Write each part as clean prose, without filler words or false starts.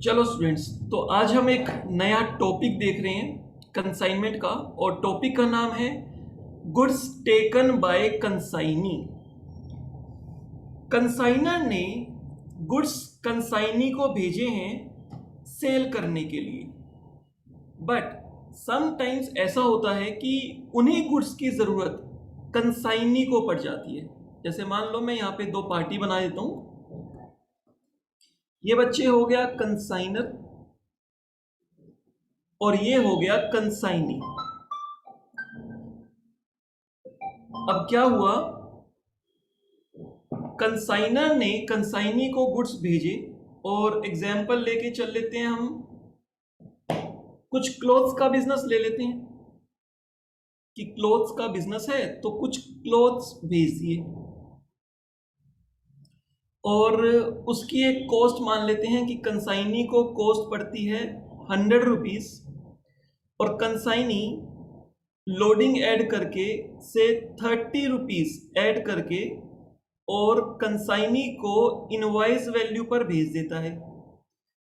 चलो स्टूडेंट्स, तो आज हम एक नया टॉपिक देख रहे हैं कंसाइनमेंट का। और टॉपिक का नाम है goods taken by consignee. Consignor ने गुड्स कंसाइनी को भेजे हैं सेल करने के लिए, बट समटाइम्स ऐसा होता है कि उन्हीं गुड्स की ज़रूरत कंसाइनी को पड़ जाती है। जैसे मान लो मैं यहाँ पे दो पार्टी बना देता हूँ। ये बच्चे हो गया कंसाइनर और ये हो गया कंसाइनी। अब क्या हुआ, कंसाइनर ने कंसाइनी को गुड्स भेजे। और एग्जाम्पल लेके चल लेते हैं, हम कुछ क्लोथ्स का बिजनेस ले लेते हैं कि क्लोथ्स का बिजनेस है तो कुछ क्लोथ्स भेज दिए और उसकी एक कॉस्ट मान लेते हैं कि कंसाइनी को कॉस्ट पड़ती है 100 रुपीज़। और कंसाइनी लोडिंग ऐड करके से 30 रुपीज़ ऐड करके और कंसाइनी को इनवॉइस वैल्यू पर भेज देता है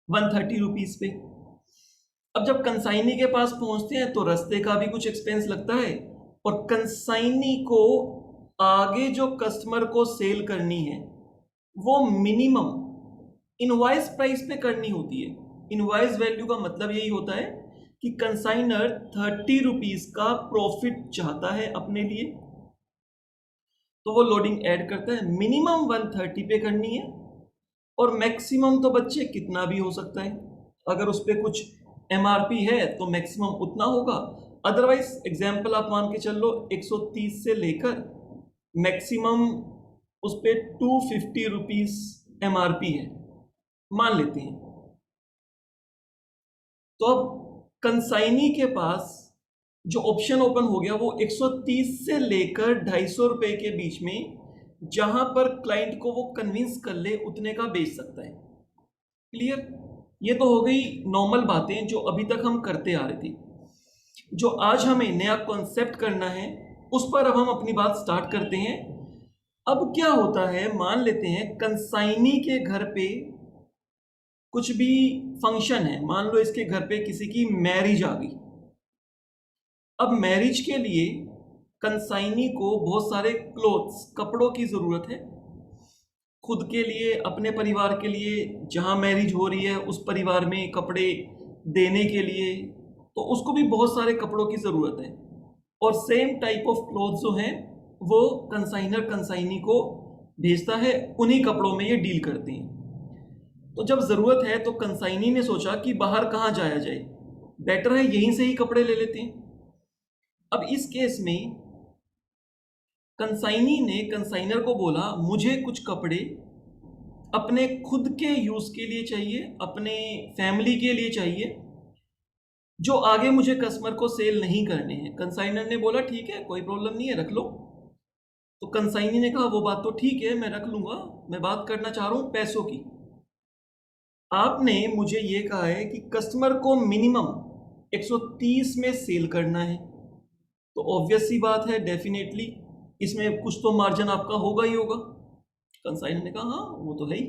130 रुपीज़ पे। अब जब कंसाइनी के पास पहुंचते हैं तो रास्ते का भी कुछ एक्सपेंस लगता है और कंसाइनी को आगे जो कस्टमर को सेल करनी है वो मिनिमम इनवॉइस प्राइस पे करनी होती है। इनवॉइस वैल्यू का मतलब यही होता है कि कंसाइनर 30 रुपीज़ का प्रॉफिट चाहता है अपने लिए, तो वो लोडिंग ऐड करता है। मिनिमम 130 पे करनी है और मैक्सिमम तो बच्चे कितना भी हो सकता है। अगर उस पर कुछ एमआरपी है तो मैक्सिमम उतना होगा, अदरवाइज एग्जाम्पल आप मान के चल लो 130 से लेकर मैक्सिमम उस पर 250 रुपीज़ एमआरपी है मान लेते हैं। तो अब कंसाइनी के पास जो ऑप्शन ओपन हो गया वो 130 से लेकर 250 रुपए के बीच में, जहां पर क्लाइंट को वो कन्विंस कर ले उतने का बेच सकता है। क्लियर? ये तो हो गई नॉर्मल बातें जो अभी तक हम करते आ रहे थे। जो आज हमें नया कॉन्सेप्ट करना है उस पर अब हम अपनी बात स्टार्ट करते हैं। अब क्या होता है, मान लेते हैं कंसाइनी के घर पे कुछ भी फंक्शन है, मान लो इसके घर पे किसी की मैरिज आ गई। अब मैरिज के लिए कंसाइनी को बहुत सारे क्लोथ्स कपड़ों की ज़रूरत है, खुद के लिए, अपने परिवार के लिए, जहाँ मैरिज हो रही है उस परिवार में कपड़े देने के लिए, तो उसको भी बहुत सारे कपड़ों की ज़रूरत है। और सेम टाइप ऑफ क्लोथ्स जो हैं वो कंसाइनर कंसाइनी को भेजता है, उन्हीं कपड़ों में ये डील करते हैं। तो जब ज़रूरत है तो कंसाइनी ने सोचा कि बाहर कहाँ जाया जाए, बेटर है यहीं से ही कपड़े ले लेते हैं। अब इस केस में कंसाइनी ने कंसाइनर को बोला मुझे कुछ कपड़े अपने खुद के यूज़ के लिए चाहिए, अपने फैमिली के लिए चाहिए, जो आगे मुझे कस्टमर को सेल नहीं करने हैं। कंसाइनर ने बोला ठीक है, कोई प्रॉब्लम नहीं है, रख लो। तो कंसाइनी ने कहा वो बात तो ठीक है, मैं रख लूँगा, मैं बात करना चाह रहा हूँ पैसों की। आपने मुझे ये कहा है कि कस्टमर को मिनिमम 130 में सेल करना है, तो ऑब्वियस सी बात है, डेफिनेटली इसमें कुछ तो मार्जिन आपका होगा ही होगा। कंसाइनर ने कहा हाँ वो तो है ही।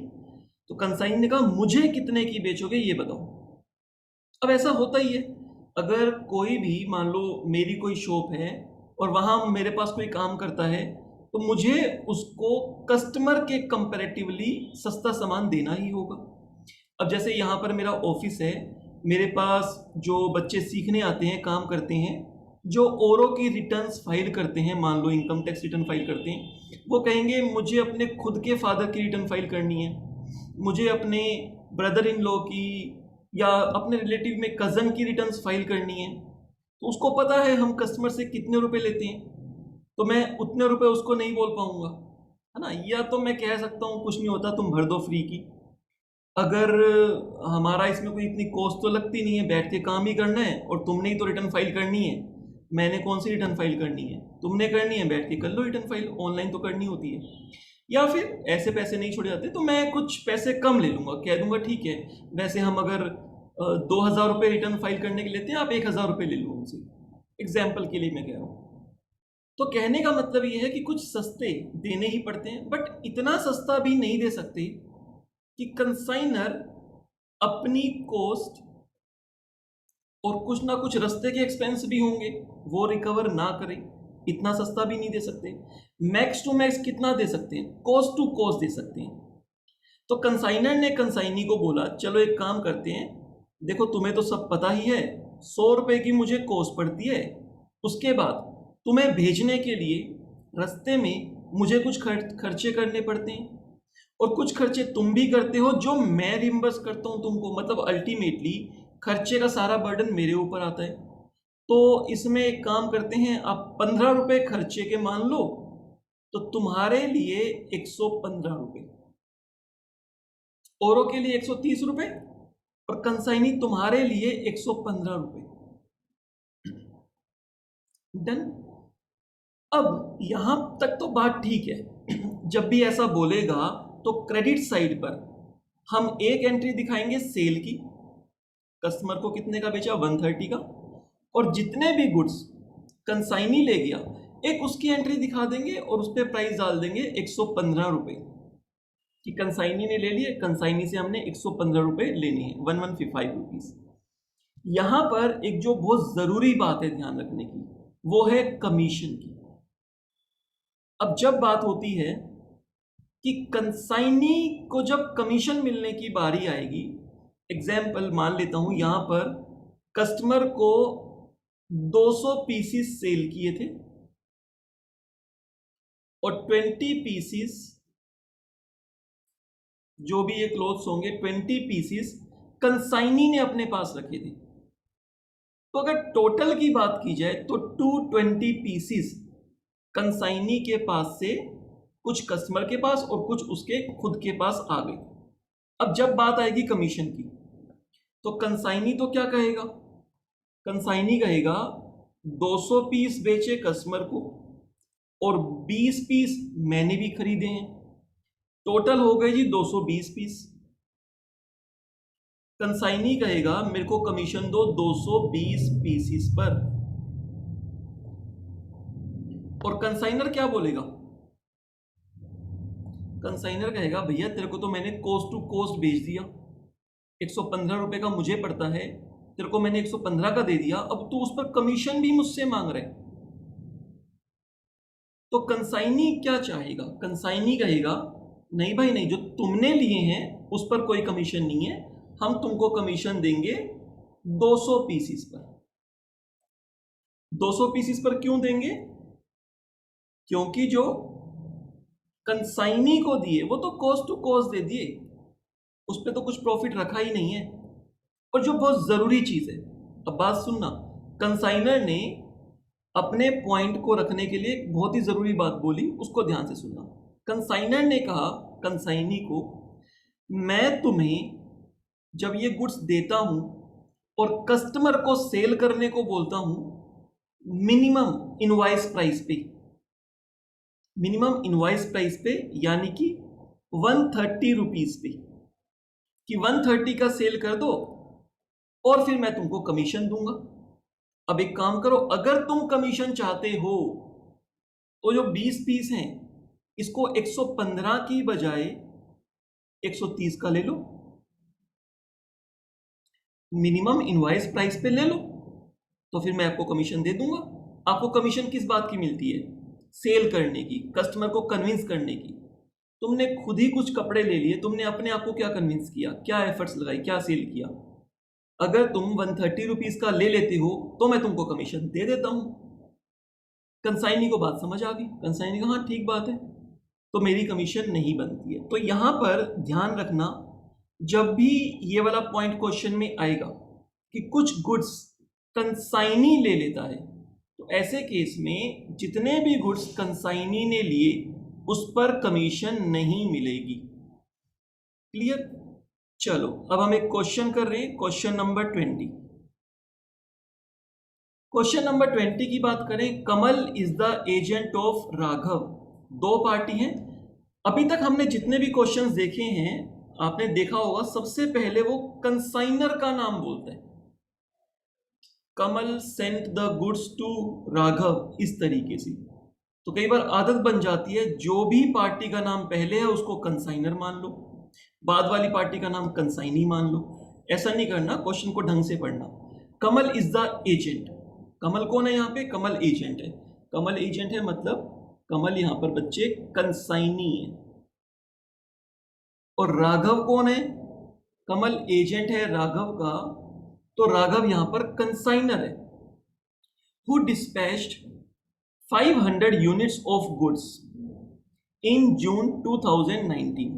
तो कंसाइनर ने कहा मुझे कितने की बेचोगे ये बताओ। अब ऐसा होता ही है, अगर कोई भी मान लो मेरी कोई शॉप है और वहाँ मेरे पास कोई काम करता है तो मुझे उसको कस्टमर के कंपैरेटिवली सस्ता सामान देना ही होगा। अब जैसे यहाँ पर मेरा ऑफिस है, मेरे पास जो बच्चे सीखने आते हैं, काम करते हैं, जो औरों की रिटर्न्स फाइल करते हैं, मान low income tax return file करते हैं, वो कहेंगे मुझे अपने खुद के फादर की रिटर्न फाइल करनी है, मुझे अपने ब्रदर इन लॉ की या अपने रिलेटिव में कज़न की रिटर्न्स फाइल करनी है। तो उसको पता है हम कस्टमर से कितने रुपए लेते हैं, तो मैं उतने रुपए उसको नहीं बोल पाऊंगा, है ना। या तो मैं कह सकता हूँ कुछ नहीं होता, तुम भर दो फ्री की। अगर हमारा इसमें कोई इतनी कॉस्ट तो लगती नहीं है, बैठ के काम ही करना है और तुमने ही तो रिटर्न फाइल करनी है, मैंने कौन सी रिटर्न फाइल करनी है, तुमने करनी है, बैठ के कर लो रिटर्न फाइल, ऑनलाइन तो करनी होती है। या फिर ऐसे पैसे नहीं छोड़े जाते तो मैं कुछ पैसे कम ले लूँगा, कह दूंगा ठीक है वैसे हम अगर 2,000 रुपये रिटर्न फाइल करने के लेते हैं, आप 1,000 रुपये ले लो उनसे, एग्जाम्पल के लिए मैं कह रहा हूँ। तो कहने का मतलब ये है कि कुछ सस्ते देने ही पड़ते हैं, बट इतना सस्ता भी नहीं दे सकते कि कंसाइनर अपनी कॉस्ट और कुछ ना कुछ रास्ते के एक्सपेंस भी होंगे, वो रिकवर ना करें, इतना सस्ता भी नहीं दे सकते। मैक्स टू मैक्स कितना दे सकते हैं? कॉस्ट टू कॉस्ट दे सकते हैं। तो कंसाइनर ने कंसाइनी को बोला चलो एक काम करते हैं, देखो तुम्हें तो सब पता ही है, 100 रुपए की मुझे कॉस्ट पड़ती है, उसके बाद तुम्हें भेजने के लिए रास्ते में मुझे कुछ खर्चे करने पड़ते हैं, और कुछ खर्चे तुम भी करते हो जो मैं रिम्बर्स करता हूं तुमको, मतलब अल्टीमेटली खर्चे का सारा बर्डन मेरे ऊपर आता है। तो इसमें एक काम करते हैं, आप 15 रुपए खर्चे के मान लो, तो तुम्हारे लिए 115 रुपए, औरों के लिए 130 रुपए, और कंसाइनी तुम्हारे लिए 115 रुपए। डन। अब यहां तक तो बात ठीक है। जब भी ऐसा बोलेगा तो क्रेडिट साइड पर हम एक एंट्री दिखाएंगे सेल की, कस्टमर को कितने का बेचा, 130 का, और जितने भी गुड्स कंसाइनी ले गया एक उसकी एंट्री दिखा देंगे और उस पर प्राइस डाल देंगे 115 रुपए कि कंसाइनी ने ले लिए, कंसाइनी से हमने 115 रुपए लेने हैं, 1155 रुपीज। यहां पर एक जो बहुत जरूरी बात है ध्यान रखने की, वो है कमीशन की। अब जब बात होती है कि कंसाइनी को जब कमीशन मिलने की बारी आएगी, एग्जाम्पल मान लेता हूं, यहां पर कस्टमर को 200 पीसीस सेल किए थे और 20 पीसीस जो भी ये क्लोथ्स होंगे 20 पीसीस कंसाइनी ने अपने पास रखे थे। तो अगर टोटल की बात की जाए तो 220 पीसीस कंसाइनी के पास से कुछ कस्टमर के पास और कुछ उसके खुद के पास आ गए। अब जब बात आएगी कमीशन की, तो कंसाइनी तो क्या कहेगा, कंसाइनी कहेगा 200 पीस बेचे कस्टमर को और 20 पीस मैंने भी खरीदे हैं, टोटल हो गए जी 220 पीस। कंसाइनी कहेगा मेरे को कमीशन दो 220 पीसीस पर, और कंसाइनर क्या बोलेगा, कंसाइनर कहेगा भैया तेरे को तो मैंने कॉस्ट टू कॉस्ट बेच दिया, 115 रुपए का मुझे पड़ता है, तेरे को मैंने 115 का दे दिया, अब तू उस पर कमीशन भी मुझसे मांग रहे। तो कंसाइनी क्या चाहेगा, कंसाइनी कहेगा नहीं भाई नहीं, जो तुमने लिए हैं उस पर कोई कमीशन नहीं है, हम तुमको कमीशन देंगे 200 पीसीस पर। 200 पीसीस पर क्यों देंगे, क्योंकि जो कंसाइनी को दिए वो तो कॉस्ट टू कॉस्ट दे दिए, उस पर तो कुछ प्रॉफिट रखा ही नहीं है। और जो बहुत जरूरी चीज है, अब बात सुनना, कंसाइनर ने अपने पॉइंट को रखने के लिए एक बहुत ही जरूरी बात बोली, उसको ध्यान से सुनना। कंसाइनर ने कहा कंसाइनी को, मैं तुम्हें जब ये गुड्स देता हूं और कस्टमर को सेल करने को बोलता हूं मिनिमम इनवॉइस प्राइस पे, मिनिमम इनवॉइस प्राइस पे यानी कि 130 रुपीज पे, कि 130 का सेल कर दो और फिर मैं तुमको कमीशन दूंगा। अब एक काम करो, अगर तुम कमीशन चाहते हो तो जो 20 पीस हैं इसको 115 की बजाय 130 का ले लो, मिनिमम इनवॉइस प्राइस पे ले लो, तो फिर मैं आपको कमीशन दे दूंगा। आपको कमीशन किस बात की मिलती है, सेल करने की, कस्टमर को कन्विंस करने की। तुमने खुद ही कुछ कपड़े ले लिए, तुमने अपने आप को क्या कन्विंस किया, क्या एफर्ट्स लगाई, क्या सेल किया। अगर तुम 130 रुपीज का ले लेते हो तो मैं तुमको कमीशन दे देता हूं। कंसाइनी को बात समझ आ गई, कंसाइनी कहा हाँ ठीक बात है, तो मेरी कमीशन नहीं बनती है। तो यहां पर ध्यान रखना, जब भी ये वाला पॉइंट क्वेश्चन में आएगा कि कुछ गुड्स कंसाइनी ले लेता है, तो ऐसे केस में जितने भी गुड्स कंसाइनी ने लिए उस पर कमीशन नहीं मिलेगी। क्लियर? चलो अब हम एक क्वेश्चन कर रहे हैं, क्वेश्चन नंबर 20। क्वेश्चन नंबर 20 की बात करें, Kamal is the agent of Raghav. दो पार्टी हैं। अभी तक हमने जितने भी क्वेश्चंस देखे हैं आपने देखा होगा सबसे पहले वो कंसाइनर का नाम बोलता है, Kamal sent the goods to Raghav, इस तरीके से। तो कई बार आदत बन जाती है जो भी पार्टी का नाम पहले है उसको कंसाइनर मान लो, बाद वाली पार्टी का नाम कंसाइनी मान लो। ऐसा नहीं करना, क्वेश्चन को ढंग से पढ़ना। कमल इज द एजेंट। कमल कौन है यहाँ पे? कमल एजेंट है। कमल एजेंट है मतलब कमल यहाँ पर बच्चे कंसाइनी है। और राघव कौन है? कमल एजेंट है राघव का, तो राघव यहां पर कंसाइनर है। Who dispatched 500 units of goods in June 2019।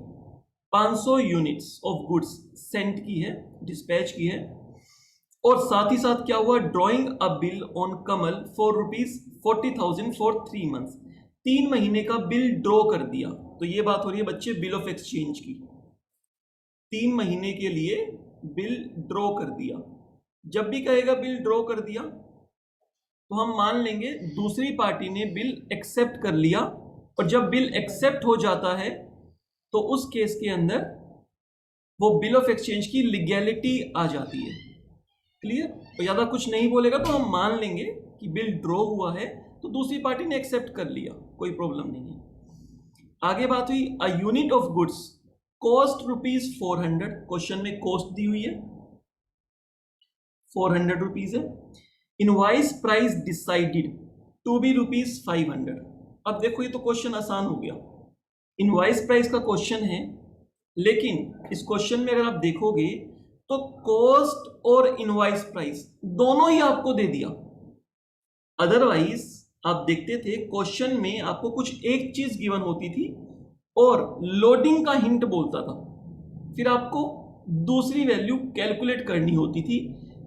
500 units of goods Saint की है, डिस्पैच की है। और साथ ही साथ क्या हुआ? Drawing a bill on Kamal for ₹40,000 for 3 months. 3 महीने का बिल ड्रॉ कर दिया। तो ये बात हो रही है बच्चे बिल ऑफ एक्सचेंज की। 3 महीने के लिए बिल ड्रॉ कर दिया। जब भी कहेगा बिल ड्रॉ कर दिया तो हम मान लेंगे दूसरी पार्टी ने बिल एक्सेप्ट कर लिया। और जब बिल एक्सेप्ट हो जाता है तो उस केस के अंदर वो बिल ऑफ एक्सचेंज की लीगैलिटी आ जाती है। क्लियर? तो ज्यादा कुछ नहीं बोलेगा तो हम मान लेंगे कि बिल ड्रॉ हुआ है तो दूसरी पार्टी ने एक्सेप्ट कर लिया, कोई प्रॉब्लम नहीं है। आगे बात हुई a unit of goods cost ₹400। Question में कॉस्ट दी हुई है, 400 रुपीज है। Invoice price decided to be ₹500। अब देखो ये तो क्वेश्चन आसान हो गया। इनवाइस प्राइस का क्वेश्चन है, लेकिन इस क्वेश्चन में अगर आप देखोगे तो कॉस्ट और इनवाइस प्राइस दोनों ही आपको दे दिया। अदरवाइज आप देखते थे क्वेश्चन में आपको कुछ एक चीज गिवन होती थी और लोडिंग का हिंट बोलता था, फिर आपको दूसरी वैल्यू कैलकुलेट करनी होती थी।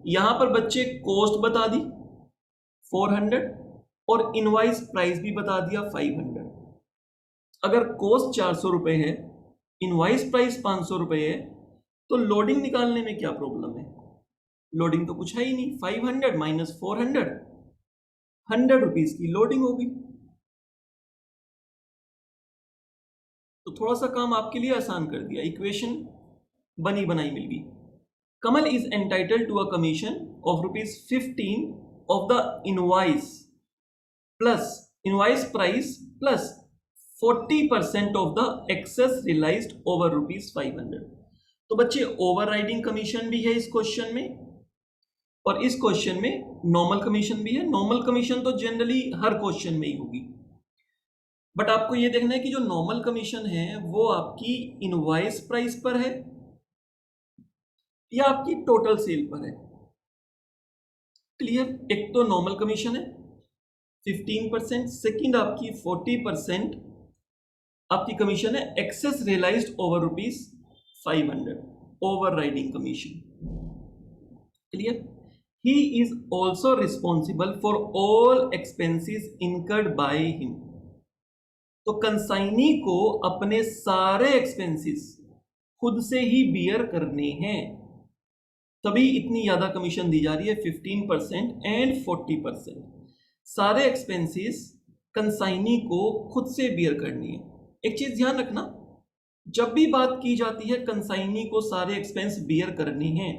यहां पर बच्चे कॉस्ट बता दी 400 और इनवाइस प्राइस भी बता दिया 500। अगर कॉस्ट 400 रुपए है, इनवाइस प्राइस 500 रुपए है, तो लोडिंग निकालने में क्या प्रॉब्लम है? लोडिंग तो कुछ है ही नहीं। 500 माइनस 400, 100 रुपीज की लोडिंग होगी। तो थोड़ा सा काम आपके लिए आसान कर दिया, इक्वेशन बनी बनाई मिल गई। Kamal is entitled to a commission of ₹15 of the invoice plus invoice price plus 40% of the excess realised over ₹500। तो बच्चे ओवरराइडिंग कमीशन भी है इस क्वेश्चन में, और इस क्वेश्चन में नॉर्मल कमीशन भी है। नॉर्मल कमीशन तो जनरली हर क्वेश्चन में ही होगी, बट आपको यह देखना है कि जो नॉर्मल कमीशन है वो आपकी इनवाइस प्राइस पर है या आपकी टोटल सेल पर है। क्लियर? एक तो नॉर्मल कमीशन है 15%, सेकंड आपकी 40% आपकी कमीशन है excess realised over ₹500, overriding commission. Clear? He is also responsible for all expenses incurred by him. तो कंसाइनी को अपने सारे एक्सपेंसेस खुद से ही बियर करने हैं, तभी इतनी ज्यादा कमीशन दी जा रही है 15% एंड 40%। सारे एक्सपेंसेस कंसाइनी को खुद से बियर करनी है। एक चीज ध्यान रखना, जब भी बात की जाती है कंसाइनी को सारे एक्सपेंस बियर करने हैं,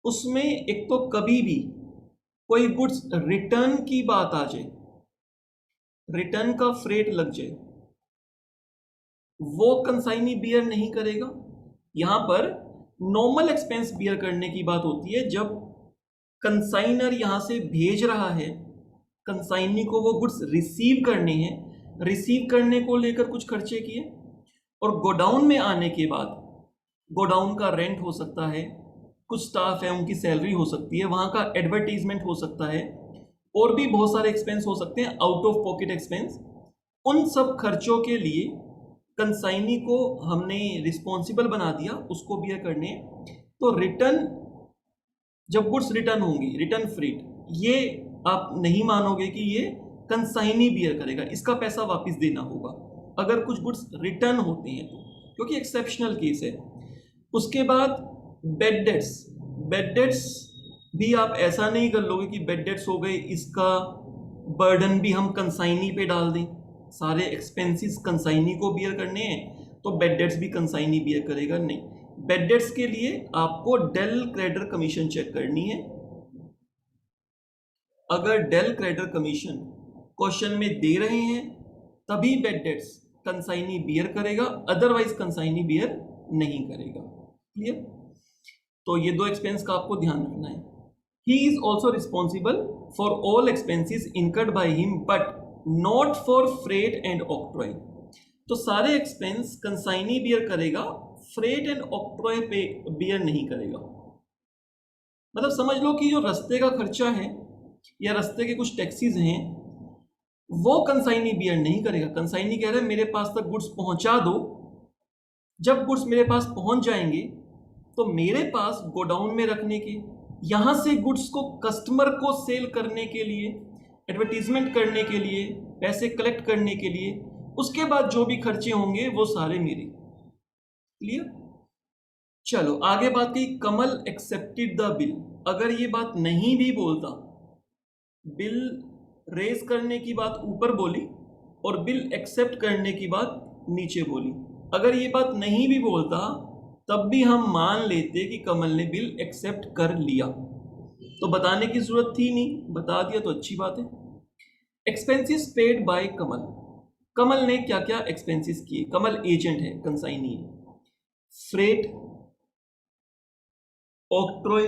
उसमें एक तो कभी भी कोई गुड्स रिटर्न की बात आ जाए, रिटर्न का फ्रेट लग जाए, वो कंसाइनी बियर नहीं करेगा। यहां पर नॉर्मल एक्सपेंस बियर करने की बात होती है जब कंसाइनर यहां से भेज रहा है, कंसाइनी को वो गुड्स रिसीव करने हैं, रिसीव करने को लेकर कुछ खर्चे किए, और गोडाउन में आने के बाद गोडाउन का रेंट हो सकता है, कुछ स्टाफ है उनकी सैलरी हो सकती है, वहां का एडवर्टीजमेंट हो सकता है, और भी बहुत सारे एक्सपेंस हो सकते हैं आउट ऑफ पॉकेट एक्सपेंस। उन सब खर्चों के लिए कंसाइनी को हमने रिस्पॉन्सिबल बना दिया, उसको बियर करने। तो रिटर्न, जब गुड्स रिटर्न होंगी, रिटर्न फ्रेट, ये आप नहीं मानोगे कि ये कंसाइनी बियर करेगा, इसका पैसा वापस देना होगा अगर कुछ गुड्स रिटर्न होते हैं तो, क्योंकि एक्सेप्शनल केस है। उसके बाद बेड डेट्स, बेड डेट्स भी आप ऐसा नहीं कर लोगे कि बेड डेट्स हो गए, इसका बर्डन भी हम कंसाइनी पे डाल दें, सारे एक्सपेंसेस कंसाइनी को बियर करने हैं तो बेड डेट्स भी कंसाइनी बियर करेगा, नहीं। बेड डेट्स के लिए आपको डेल क्रेडिटर कमीशन चेक करनी है। अगर डेल क्रेडिटर कमीशन क्वेश्चन में दे रहे हैं तभी बेड डेट्स कंसाइनी बियर करेगा, अदरवाइज कंसाइनी बियर नहीं करेगा। क्लियर? तो ये 2 एक्सपेंस का आपको ध्यान रखना है। ही is also responsible for all expenses incurred by him but not for freight and octroi. तो सारे एक्सपेंस कंसाइनी बियर करेगा, फ्रेट एंड ऑक्ट्रॉय पे बियर नहीं करेगा। मतलब समझ लो कि जो रास्ते का खर्चा है या रास्ते के कुछ टैक्सीज हैं वो कंसाइनी बियर नहीं करेगा। कंसाइनी कह रहा है मेरे पास तक गुड्स पहुंचा दो, जब गुड्स मेरे पास पहुंच जाएंगे तो मेरे पास गोडाउन में रखने के, यहां से गुड्स को कस्टमर को सेल करने के लिए, एडवर्टीजमेंट करने के लिए, पैसे कलेक्ट करने के लिए, उसके बाद जो भी खर्चे होंगे वो सारे मेरे। क्लियर? चलो आगे बात की, कमल एक्सेप्टेड द बिल। अगर ये बात नहीं भी बोलता, बिल रेज करने की बात ऊपर बोली और बिल एक्सेप्ट करने की बात नीचे बोली, अगर ये बात नहीं भी बोलता तब भी हम मान लेते कि कमल ने बिल एक्सेप्ट कर लिया, तो बताने की जरूरत थी नहीं, बता दिया तो अच्छी बात है। एक्सपेंसेस पेड बाय कमल। कमल ने क्या क्या एक्सपेंसेस किए? कमल एजेंट है, कंसाइनी है। फ्रेट, ऑक्ट्रॉय,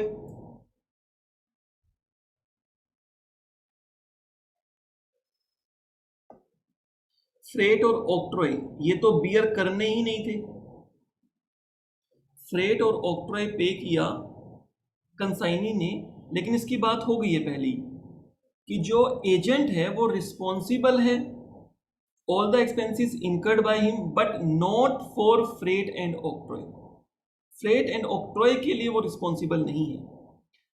फ्रेट और ऑक्ट्रॉय ये तो बियर करने ही नहीं थे। फ्रेट और ऑक्ट्रॉय पे किया कंसाइनी ने, लेकिन इसकी बात हो गई है पहली कि जो एजेंट है वो रिस्पॉन्सिबल है all the expenses incurred by him but not for freight and octroi. Freight and octroi के लिए वो रिस्पॉन्सिबल नहीं है।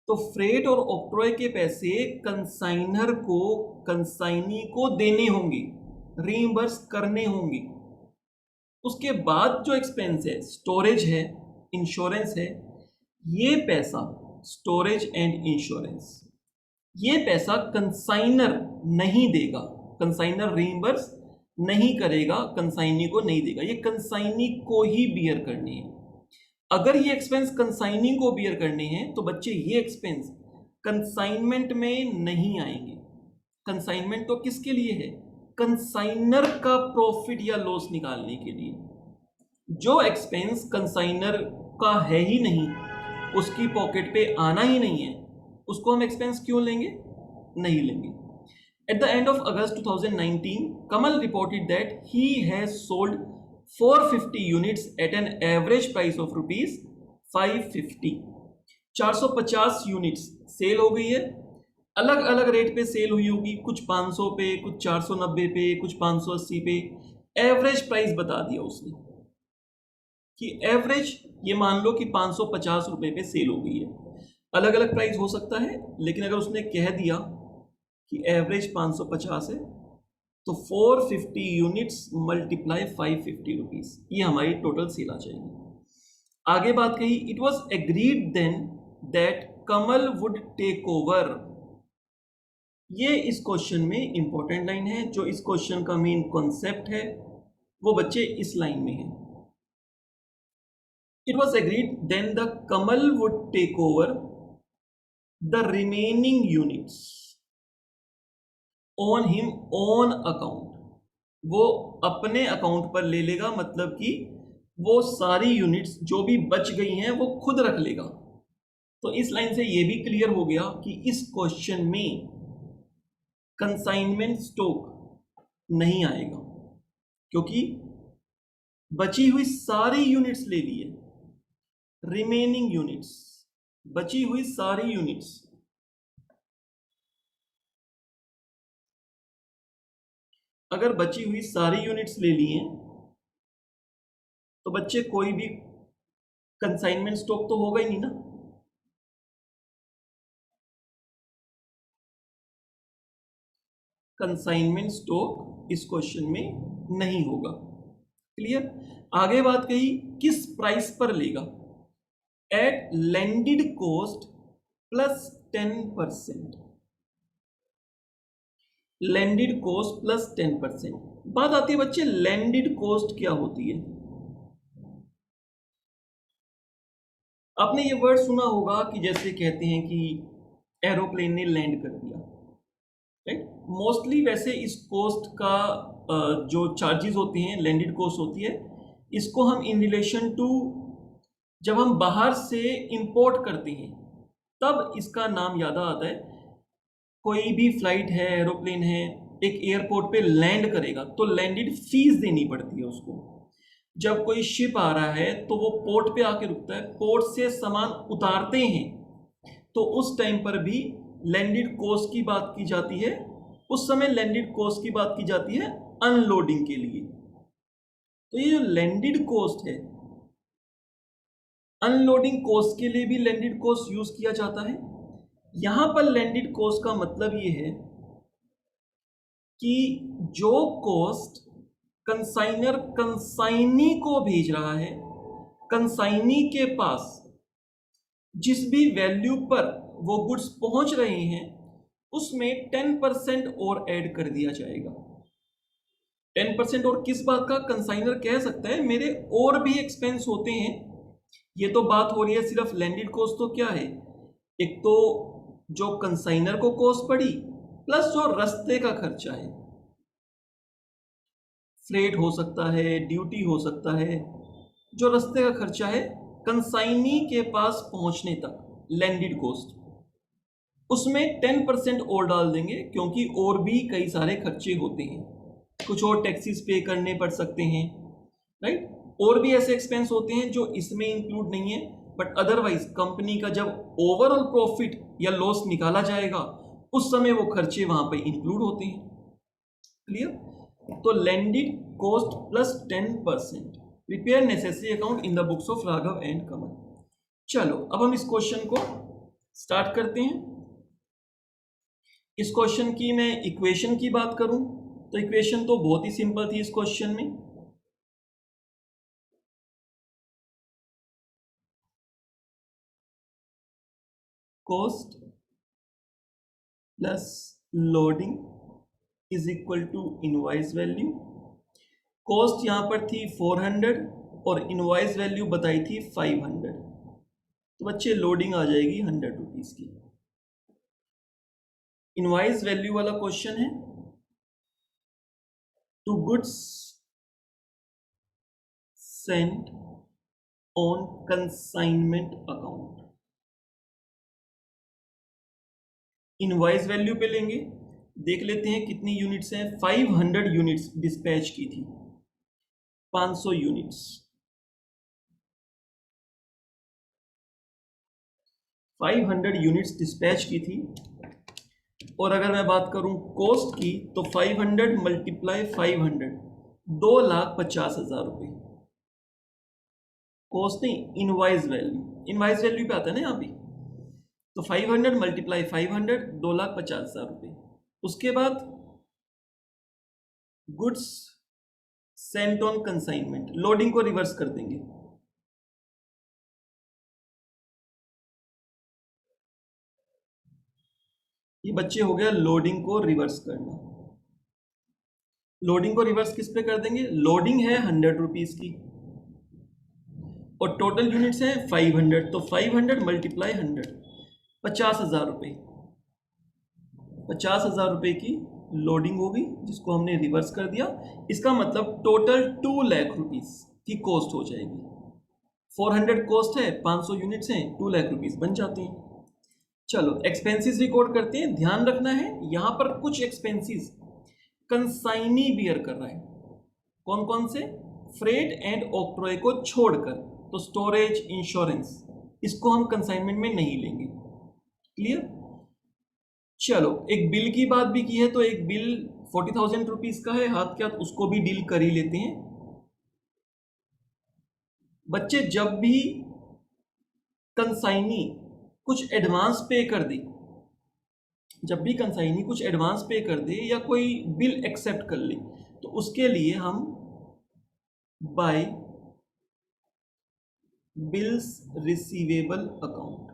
तो फ्रेट और ऑक्ट्रॉय के पैसे कंसाइनर को, कंसाइनी को देने होंगे, रीइंबर्स करने होंगे। उसके बाद जो एक्सपेंस है, स्टोरेज है, इंश्योरेंस है, ये पैसा स्टोरेज एंड इंश्योरेंस, ये पैसा कंसाइनर नहीं देगा, कंसाइनर रीइंबर्स नहीं करेगा, कंसाइनी को नहीं देगा, ये कंसाइनी को ही बियर करने हैं। अगर ये एक्सपेंस कंसाइनी को बियर करने हैं तो बच्चे ये एक्सपेंस कंसाइनमेंट में नहीं आएंगे। कंसाइनमेंट तो किसके लिए है? कंसाइनर का प्रॉफिट या लॉस निकालने के लिए। जो एक्सपेंस कंसाइनर का है ही नहीं, उसकी पॉकेट पे आना ही नहीं है, उसको हम एक्सपेंस क्यों लेंगे? नहीं लेंगे। At the end of August 2019, Kamal reported that he has sold 450 units at an average price of rupees 550। 450 units cell हो गई है, अलग अलग रेट पे सेल हुई होगी, कुछ 500 पे, कुछ 490 पे, कुछ 580 पे। एवरेज प्राइस बता दिया उसने कि एवरेज ये मान लो कि 550 रुपए पे सेल हो गई है। अलग अलग प्राइस हो सकता है, लेकिन अगर उसने कह दिया कि एवरेज 550 है तो 450 यूनिट्स मल्टीप्लाई 550 रुपीज, ये हमारी टोटल सेल आ जाएगी। आगे बात कही, it was agreed then that Kamal would take over. ये इस क्वेश्चन में इंपॉर्टेंट लाइन है, जो इस क्वेश्चन का मेन कॉन्सेप्ट है वो बच्चे इस लाइन में है। It was agreed then the Kamal would take over the remaining units on him on account. वो अपने अकाउंट पर ले लेगा, मतलब कि वो सारी यूनिट्स जो भी बच गई हैं वो खुद रख लेगा। तो इस लाइन से ये भी क्लियर हो गया कि इस क्वेश्चन में कंसाइनमेंट स्टॉक नहीं आएगा, क्योंकि बची हुई सारी यूनिट्स ले लिए, रिमेनिंग यूनिट्स, बची हुई सारी यूनिट्स। अगर बची हुई सारी यूनिट्स ले लिए तो बच्चे कोई भी कंसाइनमेंट स्टॉक तो होगा ही नहीं ना। कंसाइनमेंट स्टॉक इस क्वेश्चन में नहीं होगा। क्लियर? आगे बात कही, किस प्राइस पर लेगा? At landed cost plus 10%। Landed cost plus 10%। बात आती है बच्चे, लैंडेड कॉस्ट क्या होती है? आपने ये वर्ड सुना होगा कि जैसे कहते हैं कि एरोप्लेन ने लैंड कर दिया, राइट? मोस्टली वैसे इस कॉस्ट का जो चार्जेस होती हैं, लैंडेड कॉस्ट होती है, इसको हम इन रिलेशन टू जब हम बाहर से इंपोर्ट करते हैं तब इसका नाम याद आता है। कोई भी फ्लाइट है, एरोप्लेन है, एक एयरपोर्ट पे लैंड करेगा तो लैंडेड फीस देनी पड़ती है उसको। जब कोई शिप आ रहा है तो वो पोर्ट पे आके रुकता है, पोर्ट से सामान उतारते हैं तो उस टाइम पर भी लैंडेड कॉस्ट की बात की जाती है। उस समय लैंडेड कॉस्ट की बात की जाती है अनलोडिंग के लिए। तो ये जो लैंडेड कॉस्ट है, अनलोडिंग कॉस्ट के लिए भी लैंडेड कॉस्ट यूज किया जाता है। यहां पर लैंडेड कॉस्ट का मतलब ये है कि जो कॉस्ट कंसाइनर कंसाइनी को भेज रहा है, कंसाइनी के पास जिस भी वैल्यू पर वो गुड्स पहुंच रहे हैं उसमें 10% और ऐड कर दिया जाएगा। 10% और किस बात का? कंसाइनर कह सकता है मेरे और भी एक्सपेंस होते हैं। ये तो बात हो रही है सिर्फ लैंडेड कॉस्ट, तो क्या है, एक तो जो कंसाइनर को कॉस्ट पड़ी प्लस जो रास्ते का खर्चा है, फ्रेट हो सकता है, ड्यूटी हो सकता है, जो रास्ते का खर्चा है कंसाइनी के पास पहुंचने तक, लैंडेड कॉस्ट, उसमें 10% और डाल देंगे क्योंकि और भी कई सारे खर्चे होते हैं। कुछ और टैक्सेस पे करने पड़ सकते हैं, राइट। और भी ऐसे एक्सपेंस होते हैं जो इसमें इंक्लूड नहीं है, बट अदरवाइज कंपनी का जब ओवरऑल प्रॉफिट या लॉस निकाला जाएगा उस समय वो खर्चे वहां पे इंक्लूड होते हैं। क्लियर? तो landed cost plus 10%, prepare necessary account in the books of Raghav and Kamal. चलो अब हम इस क्वेश्चन को स्टार्ट करते हैं। इस क्वेश्चन की मैं इक्वेशन की बात करूं तो इक्वेशन तो बहुत ही सिंपल थी इस क्वेश्चन में। Cost plus loading is equal to invoice value. Cost यहां पर थी 400 और इनवॉइस वैल्यू बताई थी 500, तो बच्चे लोडिंग आ जाएगी 100 रुपीज की। इनवॉइस वैल्यू वाला क्वेश्चन है, to goods sent on consignment account. Invoice value पे लेंगे, देख लेते हैं कितनी यूनिट्स हैं। 500 यूनिट्स डिस्पैच की थी, 500 यूनिट्स, 500 यूनिट्स डिस्पैच की थी। और अगर मैं बात करूं कॉस्ट की तो 500 मल्टीप्लाई 500, 2,50,000 रुपए। कॉस्ट नहीं, इनवॉइस वैल्यू, इनवॉइस वैल्यू पे आता है ना यहाँ पे। तो 500 मल्टीप्लाई 500, 2,50,000 रुपए। उसके बाद goods sent on consignment, loading को रिवर्स कर देंगे। ये बच्चे हो गया लोडिंग को रिवर्स करना। लोडिंग को रिवर्स किस पे कर देंगे? लोडिंग है 100 रुपीज की और टोटल यूनिट्स है 500, तो 500 मल्टीप्लाई 100, 50,000 रुपए। 50,000 रुपए की लोडिंग होगी जिसको हमने रिवर्स कर दिया। इसका मतलब टोटल 2 लाख रुपीज की कॉस्ट हो जाएगी। 400 कॉस्ट है, 500 यूनिट्स हैं, 2 लाख रुपीज बन जाते हैं। चलो एक्सपेंसेस रिकॉर्ड करते हैं। ध्यान रखना है यहां पर कुछ एक्सपेंसेस कंसाइनी बियर कर रहा है। कौन कौन से? फ्रेट एंड ऑक्ट्रॉय को छोड़कर, तो स्टोरेज, इंश्योरेंस, इसको हम कंसाइनमेंट में नहीं लेंगे। क्लियर? चलो एक बिल की बात भी की है, तो एक बिल 40,000 रुपीज का है, हाथ के हाथ उसको भी डील कर ही लेते हैं। बच्चे जब भी कंसाइनी कुछ एडवांस पे कर दे, जब भी कंसाइनी कुछ एडवांस पे कर दे या कोई बिल एक्सेप्ट कर ले, तो उसके लिए हम by bills receivable account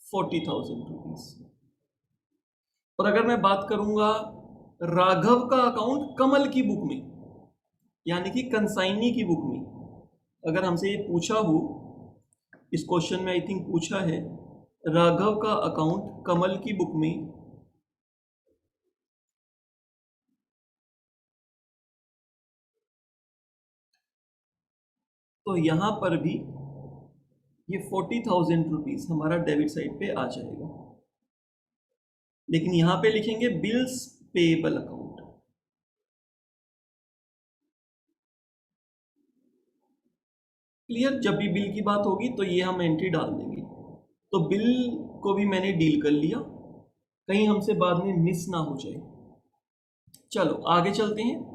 40,000 rupees. और अगर मैं बात करूंगा राघव का अकाउंट कमल की बुक में, यानी कि कंसाइनी की बुक में, अगर हमसे ये पूछा हो, इस क्वेश्चन में आई थिंक पूछा है, राघव का अकाउंट कमल की बुक में तो यहां पर भी ये 40,000 रुपीज हमारा डेबिट साइड पे आ जाएगा, लेकिन यहां पे लिखेंगे बिल्स पेएबल अकाउंट। क्लियर? जब भी बिल की बात होगी तो ये हम एंट्री डाल देंगे। तो बिल को भी मैंने डील कर लिया, कहीं हमसे बाद में मिस ना हो जाए। चलो आगे चलते हैं।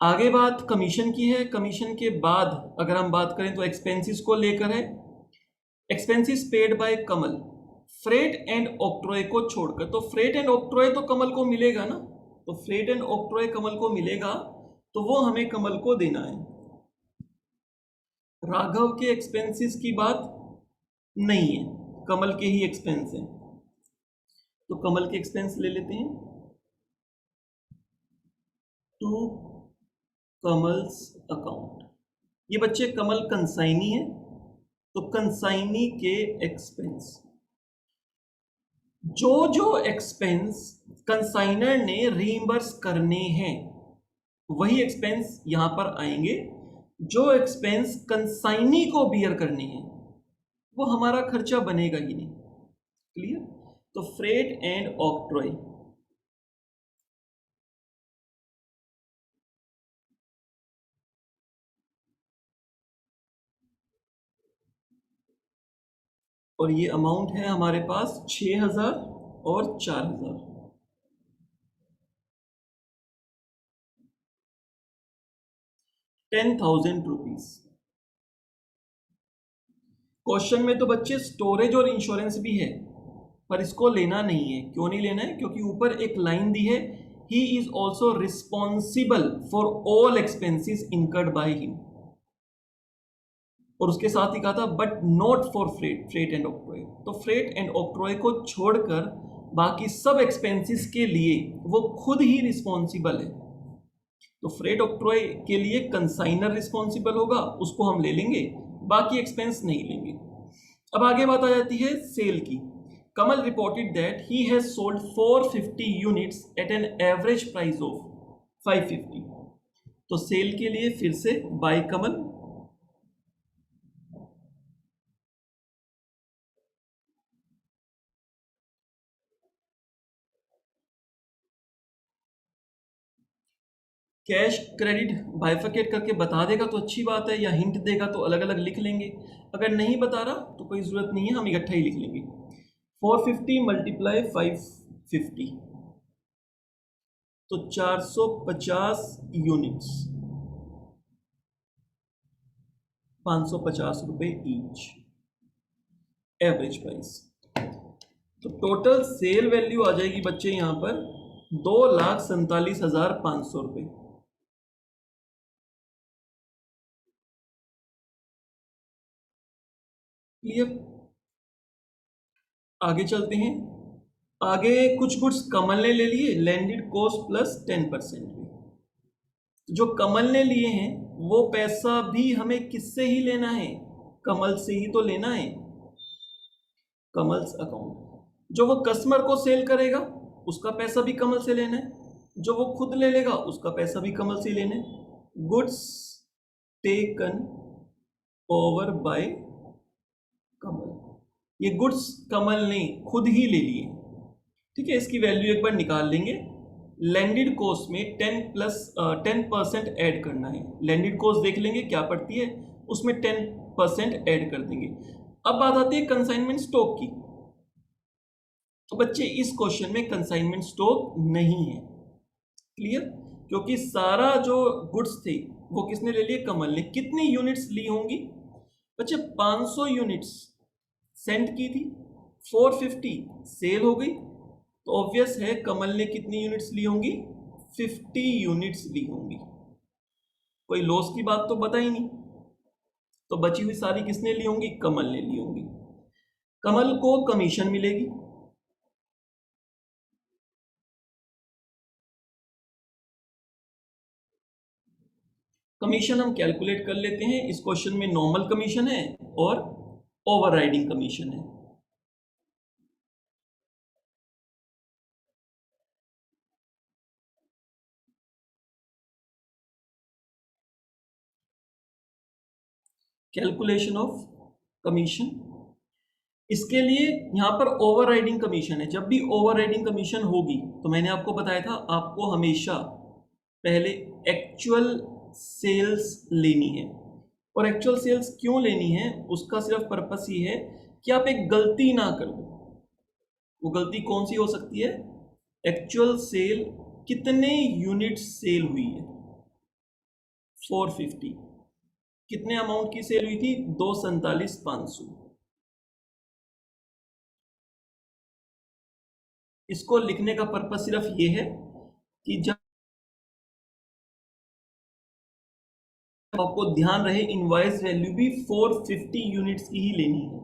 आगे बात कमीशन की है। कमीशन के बाद अगर हम बात करें तो एक्सपेंसेस को लेकर है। Expenses paid by Kamal, freight and octroi को छोड़कर। तो फ्रेट एंड ऑक्ट्रॉय तो कमल को मिलेगा ना, तो फ्रेट एंड ऑक्ट्रॉय कमल को मिलेगा, तो वो हमें कमल को देना है। राघव के एक्सपेंसेस की बात नहीं है, कमल के ही एक्सपेंस है, तो कमल के एक्सपेंस ले लेते हैं। टू कमल्स अकाउंट, ये बच्चे कमल कंसाइनी है, तो कंसाइनी के एक्सपेंस, जो जो एक्सपेंस कंसाइनर ने रीइंबर्स करने हैं वही एक्सपेंस यहां पर आएंगे। जो एक्सपेंस कंसाइनी को बियर करने हैं वो हमारा खर्चा बनेगा ही नहीं। क्लियर? तो फ्रेट एंड ऑक्ट्रॉय, और ये अमाउंट है हमारे पास 6,000 और 4,000। 10,000 रुपीज। क्वेश्चन में तो बच्चे स्टोरेज और इंश्योरेंस भी है, पर इसको लेना नहीं है। क्यों नहीं लेना है? क्योंकि ऊपर एक लाइन दी है, ही is also responsible for all expenses incurred by him, और उसके साथ ही कहा था but not for freight and octroi. तो फ्रेट एंड ऑक्ट्रॉय को छोड़कर बाकी सब एक्सपेंसेस के लिए वो खुद ही रिस्पॉन्सिबल है। तो फ्रेट ऑक्ट्रॉय के लिए कंसाइनर रिस्पॉन्सिबल होगा, उसको हम ले लेंगे, बाकी एक्सपेंस नहीं लेंगे। अब आगे बात आ जाती है सेल की। Kamal reported that he has sold 450 units at an average price of 550। तो सेल के लिए फिर से by Kamal, cash credit bifurcate करके बता देगा तो अच्छी बात है, या हिंट देगा तो अलग अलग लिख लेंगे। अगर नहीं बता रहा तो कोई ज़रूरत नहीं है, हम इकट्ठा ही लिख लेंगे। 450 मल्टीप्लाई 550, तो 450 यूनिट्स, 550 रुपए ईच, एवरेज प्राइस। तो टोटल सेल वैल्यू आ जाएगी बच्चे यहां पर 2,47,500 रुपए। क्लियर? आगे चलते हैं। आगे कुछ गुड्स कमल ने ले लिए, लैंडेड कॉस्ट प्लस 10%। जो कमल ने लिए हैं वो पैसा भी हमें किससे ही लेना है? कमल से ही तो लेना है, कमल्स अकाउंट। जो वो कस्टमर को सेल करेगा उसका पैसा भी कमल से लेना है, जो वो खुद ले लेगा उसका पैसा भी कमल से लेना है। गुड्स टेकन ओवर बाय कमल, ये गुड्स कमल ने खुद ही ले लिए। ठीक है, इसकी वैल्यू एक बार निकाल लेंगे। लैंडेड कॉस्ट में 10% ऐड करना है। लैंडेड कॉस्ट देख लेंगे क्या पड़ती है, उसमें 10% ऐड कर देंगे। अब बात आती है कंसाइनमेंट स्टॉक की। तो बच्चे इस क्वेश्चन में कंसाइनमेंट स्टॉक नहीं है। क्लियर? क्योंकि सारा जो गुड्स थे वो किसने ले लिए? कमल ने। कितनी यूनिट्स ली होंगी बच्चे? 500 यूनिट्स सेंड की थी, 450 सेल हो गई, तो ऑब्वियस है कमल ने कितनी यूनिट्स ली होंगी? 50 यूनिट्स ली होंगी। कोई लॉस की बात तो बता ही नहीं, तो बची हुई सारी किसने ली होंगी? कमल ने ली होंगी। कमल को कमीशन मिलेगी, कमीशन हम कैलकुलेट कर लेते हैं। इस क्वेश्चन में नॉर्मल कमीशन है और ओवरराइडिंग कमीशन है। Calculation of commission. इसके लिए यहाँ पर ओवरराइडिंग कमीशन है। जब भी ओवरराइडिंग कमीशन होगी तो मैंने आपको बताया था आपको हमेशा पहले एक्चुअल सेल्स लेनी है। और एक्चुअल सेल्स क्यों लेनी है, उसका सिर्फ पर्पस ही है कि आप एक गलती ना करो। वो गलती कौन सी हो सकती है? एक्चुअल सेल, कितने यूनिट सेल हुई है? 450। कितने अमाउंट की सेल हुई थी? 247,500। इसको लिखने का पर्पस सिर्फ ये है कि जब आपको ध्यान रहे इनवॉइस वैल्यू भी 450 यूनिट्स की ही लेनी है।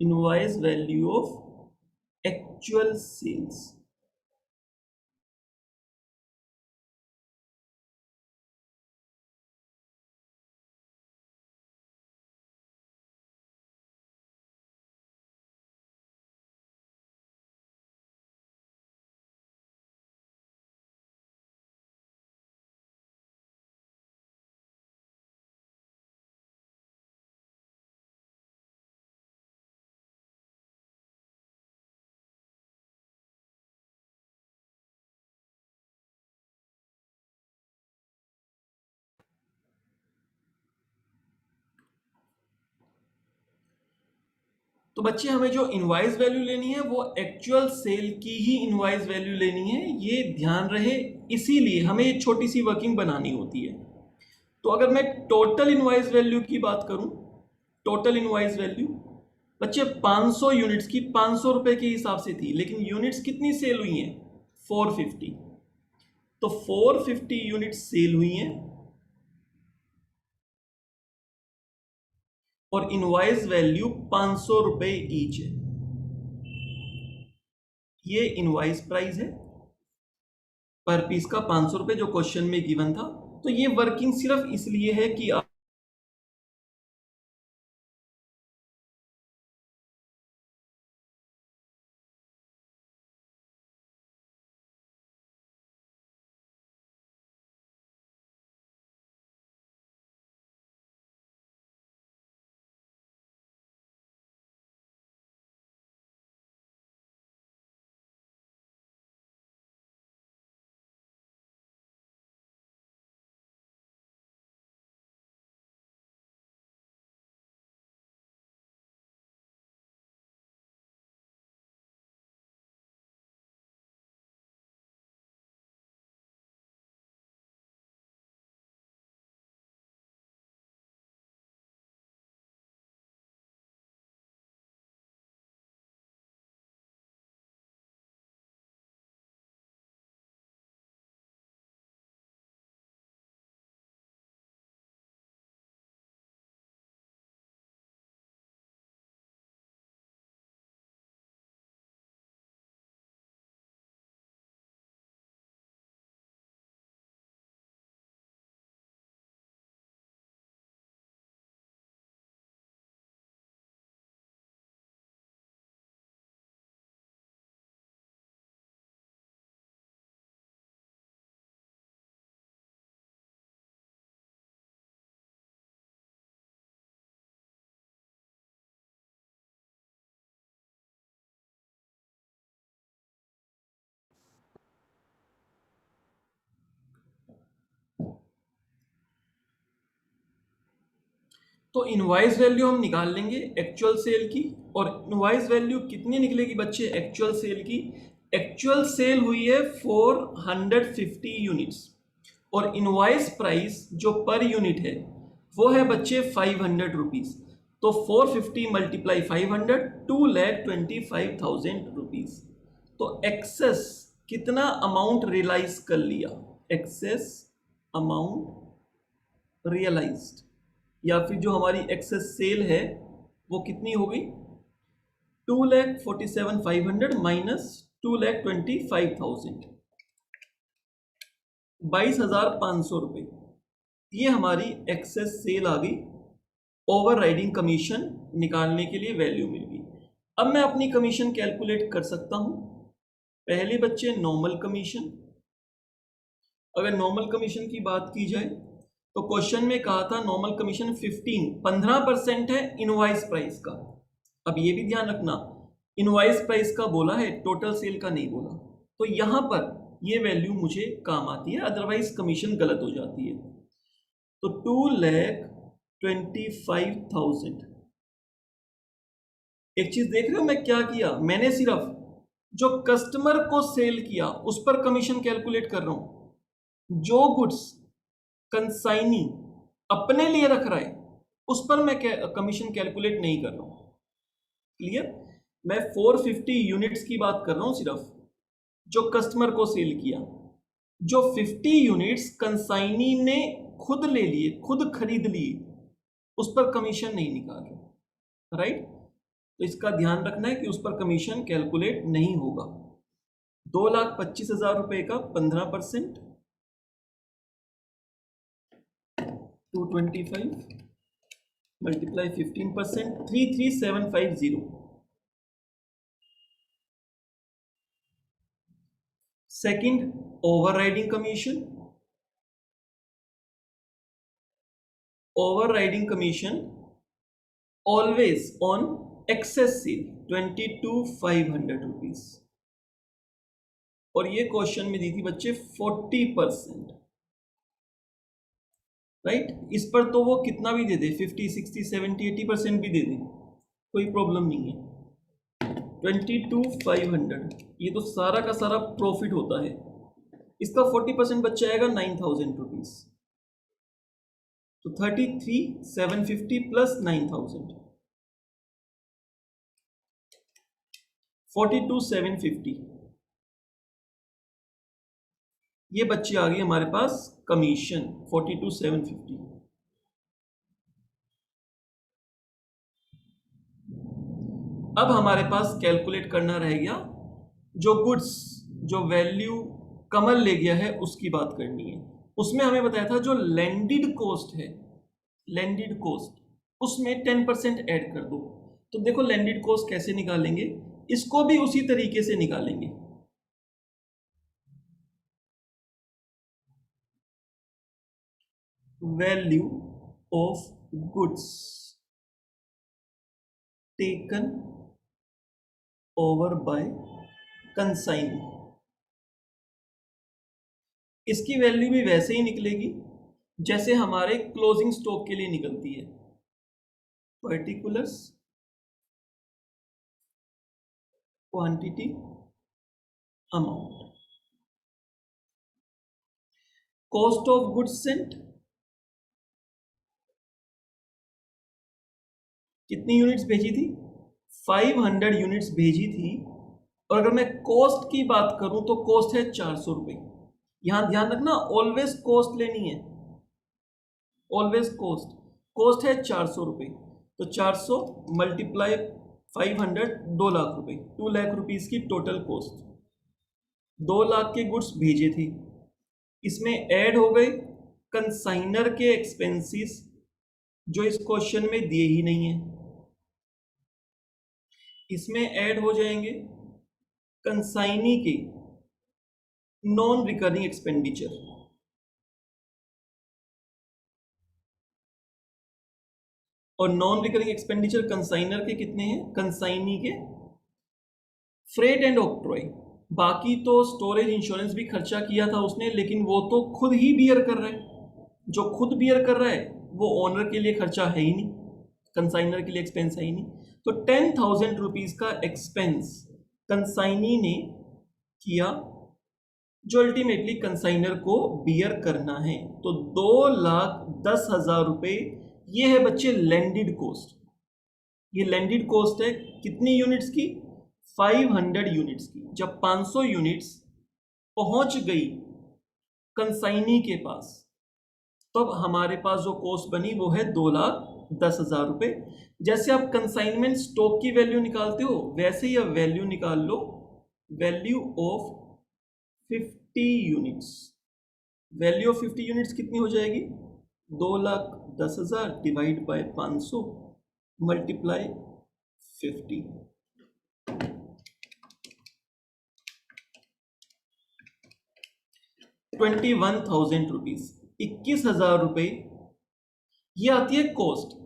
Invoice value of actual sales. तो बच्चे हमें जो इनवॉइस वैल्यू लेनी है वो एक्चुअल सेल की ही इनवॉइस वैल्यू लेनी है, ये ध्यान रहे। इसीलिए हमें ये छोटी सी वर्किंग बनानी होती है। तो अगर मैं टोटल इनवॉइस वैल्यू की बात करूं, टोटल इनवॉइस वैल्यू बच्चे 500 यूनिट्स की 500 रुपए के हिसाब से थी, लेकिन यूनिट्स कितनी सेल हुई हैं? 450। तो 450 यूनिट सेल हुई हैं और इनवॉइस वैल्यू 500 रुपए ईच है। ये इनवॉइस प्राइस है, पर पीस का 500 रुपए, जो क्वेश्चन में गिवन था। तो ये वर्किंग सिर्फ इसलिए है कि आप तो इनवॉइस वैल्यू हम निकाल लेंगे एक्चुअल सेल की। और इनवॉइस वैल्यू कितनी निकलेगी बच्चे एक्चुअल सेल की? एक्चुअल सेल हुई है 450 यूनिट्स और इनवॉइस प्राइस जो पर यूनिट है वो है बच्चे 500 रुपीज। तो 450 मल्टीप्लाई 500, 2,25,000 रुपीज। तो एक्सेस कितना अमाउंट रियलाइज कर लिया? एक्सेस अमाउंट रियलाइज्ड, या फिर जो हमारी एक्सेस सेल है वो कितनी होगी? 2,47,500 माइनस 2,25,000, 22,500 रुपये। ये हमारी एक्सेस सेल आ गई। ओवर राइडिंग कमीशन निकालने के लिए वैल्यू मिल गई। अब मैं अपनी कमीशन कैलकुलेट कर सकता हूं। पहले बच्चे नॉर्मल कमीशन, अगर नॉर्मल कमीशन की बात की जाए तो क्वेश्चन में कहा था नॉर्मल कमीशन 15% है इनवॉइस प्राइस का। अब ये भी ध्यान रखना, इनवॉइस प्राइस का बोला है, टोटल सेल का नहीं बोला। तो यहां पर ये वैल्यू मुझे काम आती है, अदरवाइज कमीशन गलत हो जाती है। तो 2,25,000। एक चीज देख रहे हो मैं क्या किया, मैंने सिर्फ जो कस्टमर को सेल किया उस पर कमीशन कैलकुलेट कर रहा हूं। जो गुड्स कंसाइनी अपने लिए रख रहा है उस पर मैं कमीशन कैलकुलेट नहीं कर रहा हूं। क्लियर? मैं 450 यूनिट्स की बात कर रहा हूं सिर्फ, जो कस्टमर को सेल किया। जो 50 यूनिट्स कंसाइनी ने खुद ले लिए, खुद खरीद लिए, उस पर कमीशन नहीं निकाल रहे। राइट? तो इसका ध्यान रखना है कि उस पर कमीशन कैलकुलेट नहीं होगा। 2,25,000 रुपए का 15%, 225 multiply 15%, 33,750। Second, overriding commission. Overriding commission always on excess sale 22,500 rupees. और ये क्वेश्चन में दी थी बच्चे 40%। राइट? इस पर तो वो कितना भी दे दे, 50, 60, 70, 80% भी दे दे, कोई प्रॉब्लम नहीं है। 22,500 ये तो सारा का सारा प्रॉफिट होता है। इसका 40% बच जाएगा 9,000 रुपीज। तो 33,750 प्लस 9,000, 42,750। ये बच्चे आ गई हमारे पास कमीशन 42,750। अब हमारे पास कैलकुलेट करना रह गया जो गुड्स, जो वैल्यू कमल ले गया है उसकी बात करनी है। उसमें हमें बताया था जो लैंडेड कॉस्ट है, लैंडेड कॉस्ट, उसमें 10% ऐड कर दो। तो देखो लैंडेड कॉस्ट कैसे निकालेंगे, इसको भी उसी तरीके से निकालेंगे। Value of goods taken over by consignee, इसकी वैल्यू भी वैसे ही निकलेगी जैसे हमारे क्लोजिंग स्टॉक के लिए निकलती है। Particulars quantity amount, cost of goods Saint, कितनी यूनिट्स भेजी थी, 500 यूनिट्स भेजी थी। और अगर मैं कॉस्ट की बात करूं तो कॉस्ट है 400 रुपए। यहां ध्यान रखना, ऑलवेज कॉस्ट लेनी है, ऑलवेज कॉस्ट। कॉस्ट है 400 रुपए, तो 400 मल्टीप्लाई 500, 2 लाख रुपए, 2 लाख रुपीस की टोटल कॉस्ट। 2 लाख के गुड्स भेजे थे, इसमें ऐड हो गए कंसाइनर के एक्सपेंसेस जो इस क्वेश्चन में दिए ही नहीं है। इसमें ऐड हो जाएंगे कंसाइनी के नॉन रिकरिंग एक्सपेंडिचर। और नॉन रिकरिंग एक्सपेंडिचर कंसाइनर के कितने हैं, कंसाइनी के फ्रेट एंड ऑक्ट्रॉय। बाकी तो स्टोरेज इंश्योरेंस भी खर्चा किया था उसने, लेकिन वो तो खुद ही बियर कर रहा है। जो खुद बियर कर रहा है वो ओनर के लिए खर्चा है ही नहीं, कंसाइनर के लिए एक्सपेंस है ही नहीं। तो 10,000 रुपीज का एक्सपेंस कंसाइनी ने किया जो अल्टीमेटली कंसाइनर को बियर करना है। तो 2,10,000 रुपए ये है बच्चे लैंडेड कॉस्ट। ये लैंडेड कॉस्ट है कितनी यूनिट्स की, 500 यूनिट्स की। जब 500 यूनिट्स पहुंच गई कंसाइनी के पास, तब हमारे पास जो कॉस्ट बनी वो है 2,10,000 रुपए। जैसे आप कंसाइनमेंट स्टॉक की वैल्यू निकालते हो वैसे ही अब वैल्यू निकाल लो, value of 50 units. Value of 50 units कितनी हो जाएगी, 2,10,000 डिवाइड बाय 500 मल्टीप्लाई 50, 21,000 रुपीज। 21,000 रुपये, ये आती है कॉस्ट।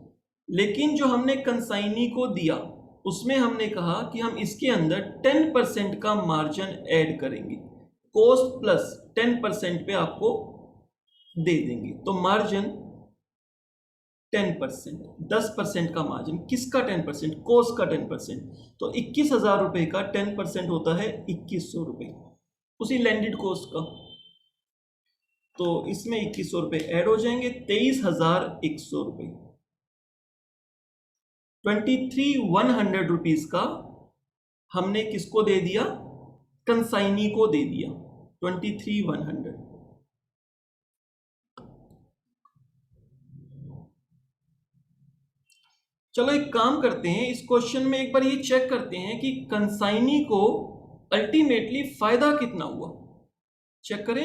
लेकिन जो हमने कंसाइनी को दिया उसमें हमने कहा कि हम इसके अंदर 10% का मार्जिन ऐड करेंगे, कॉस्ट प्लस 10% पे आपको दे देंगे। तो मार्जिन 10%, 10% का मार्जिन। किसका 10%? कॉस्ट का 10%। तो 21,000 रुपये का 10% होता है 2100 रुपये, उसी लैंडेड कॉस्ट का। तो इसमें 2100 रुपये ऐड हो जाएंगे, 23,100 रुपये। 23,100 रुपीज का हमने किसको दे दिया? कंसाइनी को दे दिया। 23,100। चलो एक काम करते हैं, इस क्वेश्चन में एक बार ये चेक करते हैं कि कंसाइनी को अल्टीमेटली फायदा कितना हुआ। चेक करें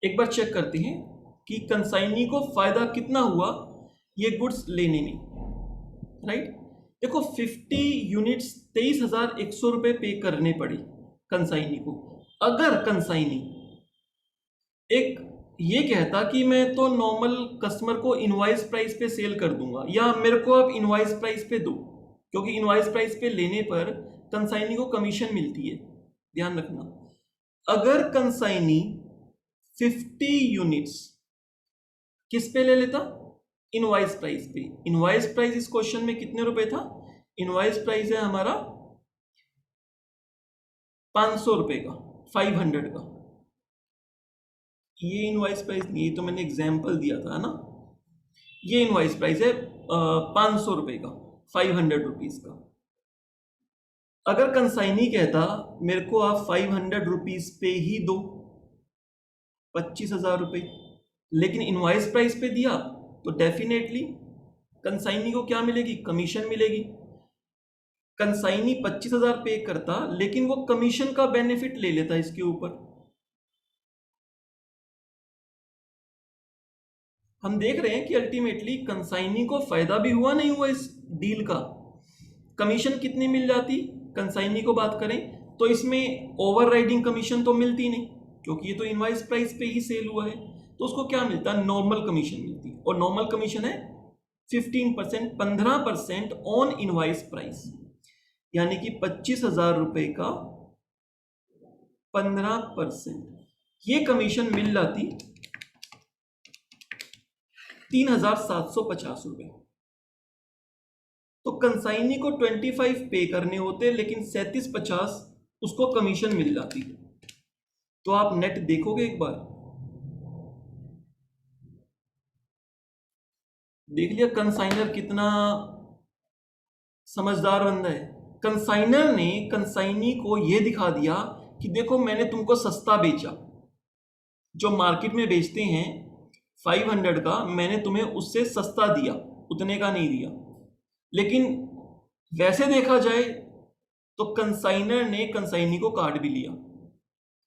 एक बार चेक करते हैं कि कंसाइनी को फायदा कितना हुआ ये गुड्स लेने में, राइट। देखो 50 यूनिट्स 23,100 रुपये पे करने पड़ी कंसाइनी को। अगर कंसाइनी एक ये कहता कि मैं तो नॉर्मल कस्टमर को इनवॉइस प्राइस पे सेल कर दूंगा, या मेरे को आप इनवॉइस प्राइस पे दो, क्योंकि इनवॉइस प्राइस पे लेने पर कंसाइनी को कमीशन मिलती है, ध्यान रखना। अगर कंसाइनी 50 यूनिट्स किस पे ले लेता? इनवॉइस प्राइस पे। इनवॉइस प्राइस इस क्वेश्चन में कितने रुपए था? इनवॉइस प्राइस है हमारा 500 रुपए का, 500 का। ये इनवॉइस प्राइस नहीं, ये तो मैंने एग्जाम्पल दिया था ना। ये इनवॉइस प्राइस है 500 रुपए का, 500 रुपीज का। अगर कंसाइनी कहता मेरे को आप 500 रुपीज पे ही दो, 25,000 रुपये, लेकिन इनवॉइस प्राइस पे दिया तो डेफिनेटली कंसाइनी को क्या मिलेगी? कमीशन मिलेगी। कंसाइनी 25,000 पे करता, लेकिन वो कमीशन का बेनिफिट ले लेता इसके ऊपर। हम देख रहे हैं कि अल्टीमेटली कंसाइनी को फायदा भी हुआ नहीं हुआ इस डील का। कमीशन कितनी मिल जाती? कंसाइनी को बात करें तो इसमें ओवरराइडिंग कमीशन तो मिलती नहीं, क्योंकि ये तो इनवॉइस प्राइस पे ही सेल हुआ है। तो उसको क्या मिलता है? नॉर्मल कमीशन मिलती, और नॉर्मल कमीशन है 15%, 15% ऑन इनवॉइस प्राइस, यानी कि 25,000 रुपए का 15% ये कमीशन मिल जाती 3,750 रुपए। तो कंसाइनी को 25 पे करने होते, लेकिन 3750 उसको कमीशन मिल जाती। तो आप नेट देखोगे एक बार, देख लिया कंसाइनर कितना समझदार बंदा है। कंसाइनर ने कंसाइनी को यह दिखा दिया कि देखो मैंने तुमको सस्ता बेचा, जो मार्केट में बेचते हैं 500 का, मैंने तुम्हें उससे सस्ता दिया, उतने का नहीं दिया। लेकिन वैसे देखा जाए तो कंसाइनर ने कंसाइनी को काट भी लिया,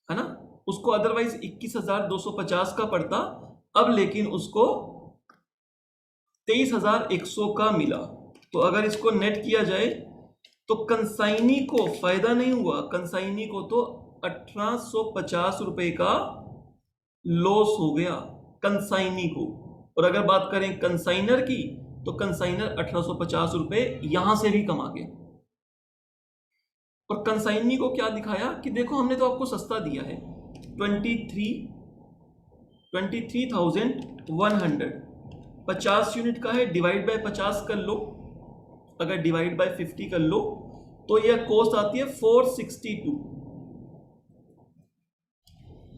है ना। उसको अदरवाइज 21,250 का पड़ता, अब लेकिन उसको 23,100 का मिला। तो अगर इसको नेट किया जाए तो कंसाइनी को फायदा नहीं हुआ, कंसाइनी को तो 1,850 रुपए का लॉस हो गया कंसाइनी को। और अगर बात करें कंसाइनर की तो कंसाइनर 1,850 रुपए यहां से भी कमा गया। और कंसाइनी को क्या दिखाया कि देखो हमने तो आपको सस्ता दिया है, 23,100, 50 यूनिट का है, डिवाइड बाय 50 कर लो। अगर डिवाइड बाय 50 कर लो तो यह कॉस्ट आती है 462।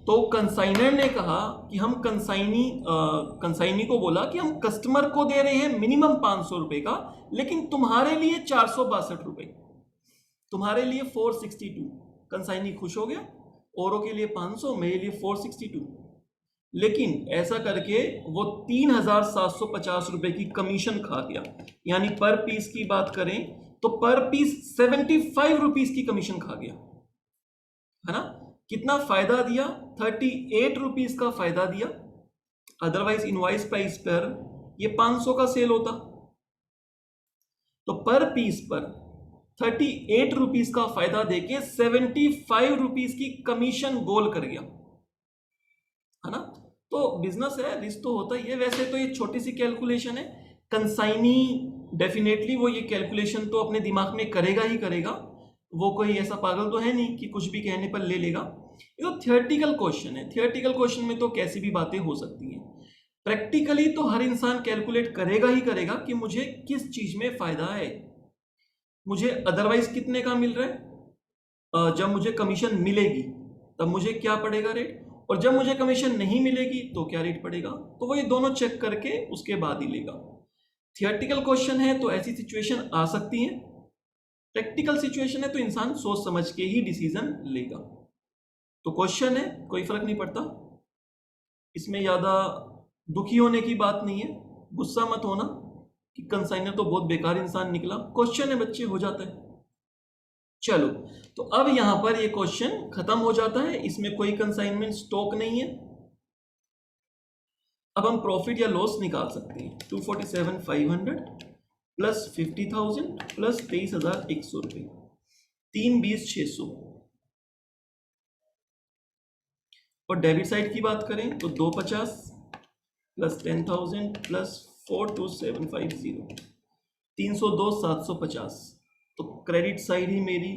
तो कंसाइनर ने कहा कि हम कंसाइनी को बोला कि हम कस्टमर को दे रहे हैं मिनिमम 500 रुपए का, लेकिन तुम्हारे लिए 462 रुपए, तुम्हारे लिए 462। कंसाइनी खुश हो गया, औरों के लिए 500, मेरे लिए 462। लेकिन ऐसा करके वो 3,750 रुपए की कमीशन खा गया। यानी पर पीस की बात करें तो पर पीस 75 रुपीस की कमीशन खा गया, है ना। कितना फायदा दिया? 38 रुपीस का फायदा दिया। अदरवाइज इनवॉइस प्राइस पर ये 500 का सेल होता। तो पर पीस पर 38 रुपीस का फायदा देके 75 रुपीस की कमीशन गोल कर गया, है ना। तो बिजनेस है, रिस्क तो होता ही है। वैसे तो ये छोटी सी कैलकुलेशन है, कंसाइनी डेफिनेटली वो ये कैलकुलेशन तो अपने दिमाग में करेगा ही करेगा, वो कोई ऐसा पागल तो है नहीं कि कुछ भी कहने पर ले लेगा। ये तो थियोरेटिकल क्वेश्चन है, थियोरेटिकल क्वेश्चन में तो कैसी भी बातें हो सकती हैं। प्रैक्टिकली तो हर इंसान कैलकुलेट करेगा ही करेगा कि मुझे किस चीज में फायदा है, मुझे अदरवाइज कितने का मिल रहा है, जब मुझे कमीशन मिलेगी तब मुझे क्या पड़ेगा रेट, और जब मुझे कमीशन नहीं मिलेगी तो क्या रेट पड़ेगा। तो वो ये दोनों चेक करके उसके बाद ही लेगा। थियोरेटिकल क्वेश्चन है तो ऐसी सिचुएशन आ सकती है, प्रैक्टिकल सिचुएशन है तो इंसान सोच समझ के ही डिसीजन लेगा। तो क्वेश्चन है, कोई फर्क नहीं पड़ता, इसमें ज्यादा दुखी होने की बात नहीं है, गुस्सा मत होना कि कंसाइनर तो बहुत बेकार इंसान निकला, क्वेश्चन है बच्चे, हो जाता है। चलो, तो अब यहां पर ये क्वेश्चन खत्म हो जाता है, इसमें कोई कंसाइनमेंट स्टॉक नहीं है। अब हम प्रॉफिट या लॉस निकाल सकते हैं। 247,500 प्लस 50,000 प्लस 23,100 रुपये, 320,600। और डेबिट साइड की बात करें तो 250 प्लस 10,000 प्लस 42750, 302,750। तो क्रेडिट साइड ही मेरी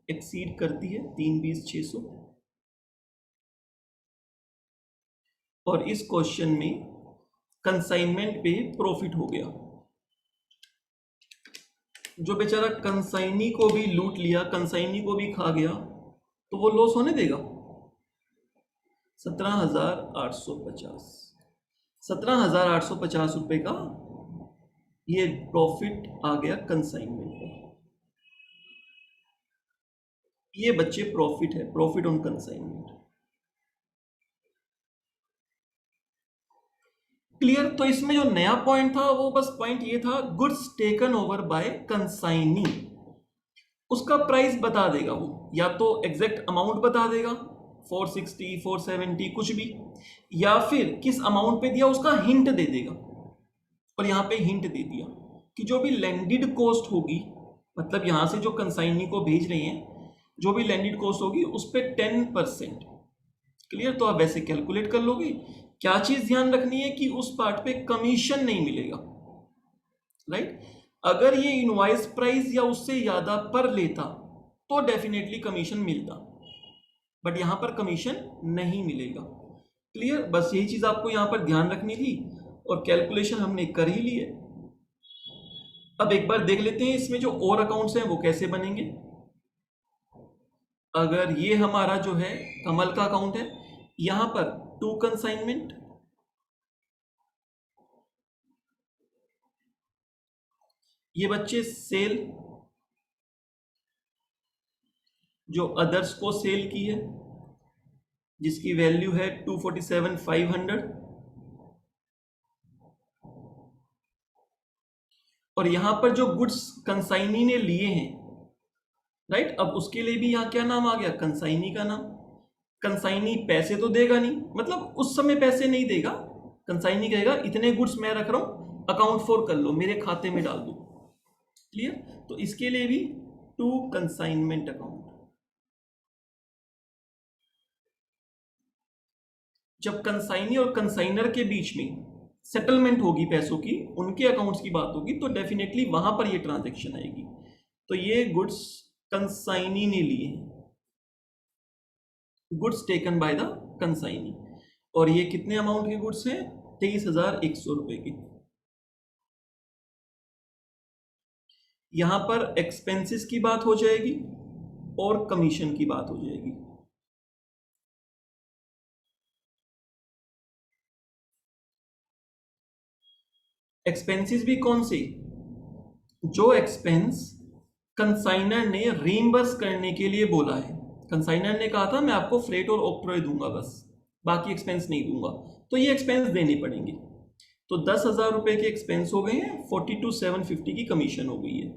एक्सीड करती है 320,600। और इस क्वेश्चन में कंसाइनमेंट पे प्रॉफिट हो गया। जो बेचारा कंसाइनी को भी लूट लिया, कंसाइनी को भी खा गया, तो वो लॉस होने देगा। 17,850, 17,850 रुपए का ये प्रॉफिट आ गया कंसाइनमेंट पे। ये बच्चे प्रॉफिट है, प्रॉफिट ऑन कंसाइनमेंट। क्लियर। तो इसमें जो नया पॉइंट था वो बस पॉइंट ये था, goods taken over by consignee, उसका प्राइस बता देगा वो, या तो एग्जैक्ट अमाउंट बता देगा 460 470 कुछ भी, या फिर किस अमाउंट पे दिया उसका हिंट दे देगा। और यहां पे हिंट दे दिया कि जो भी लैंडेड कॉस्ट होगी, मतलब यहां से जो कंसाइनी को भेज रहे हैं, जो भी लैंडेड कॉस्ट होगी उस पर 10%। क्लियर। तो आप वैसे कैलकुलेट कर लोगे। क्या चीज ध्यान रखनी है कि उस पार्ट पे कमीशन नहीं मिलेगा, राइट। अगर ये इनवॉइस प्राइस या उससे ज्यादा पर लेता तो डेफिनेटली कमीशन मिलता, बट यहां पर कमीशन नहीं मिलेगा। क्लियर। बस यही चीज आपको यहां पर ध्यान रखनी थी, और कैलकुलेशन हमने कर ही ली है। अब एक बार देख लेते हैं इसमें जो और अकाउंट्स हैं वो कैसे बनेंगे। अगर ये हमारा जो है कमल का अकाउंट है, यहां पर टू कंसाइनमेंट, ये बच्चे सेल, जो अदर्स को सेल की है जिसकी वैल्यू है 247,500, और यहां पर जो गुड्स कंसाइनी ने लिए हैं, राइट। अब उसके लिए भी यहां क्या नाम आ गया, कंसाइनी का नाम। कंसाइनी पैसे तो देगा नहीं, मतलब उस समय पैसे नहीं देगा, कंसाइनी कहेगा इतने गुड्स मैं रख रहा हूं, अकाउंट फॉर कर लो, मेरे खाते में डाल दो। क्लियर। तो इसके लिए भी टू कंसाइनमेंट अकाउंट। जब कंसाइनी और कंसाइनर के बीच में सेटलमेंट होगी पैसों की, उनके अकाउंट्स की बात होगी, तो डेफिनेटली वहां पर ये ट्रांजैक्शन आएगी। तो ये गुड्स कंसाइनी ने लिए हैं, goods taken by the consignee, और ये कितने अमाउंट के गुड्स हैं, 23,100 रुपए के। यहां पर एक्सपेंसेस की बात हो जाएगी और कमीशन की बात हो जाएगी। एक्सपेंसेस भी कौन से, जो एक्सपेंस कंसाइनर ने रीइंबर्स करने के लिए बोला है। कंसाइनर ने कहा था मैं आपको फ्रेट और ऑक्ट्रॉय दूंगा, बस बाकी एक्सपेंस नहीं दूंगा, तो ये एक्सपेंस देने पड़ेंगे। तो 10,000 रुपए के एक्सपेंस हो गए हैं, 42,750 की कमीशन हो गई है।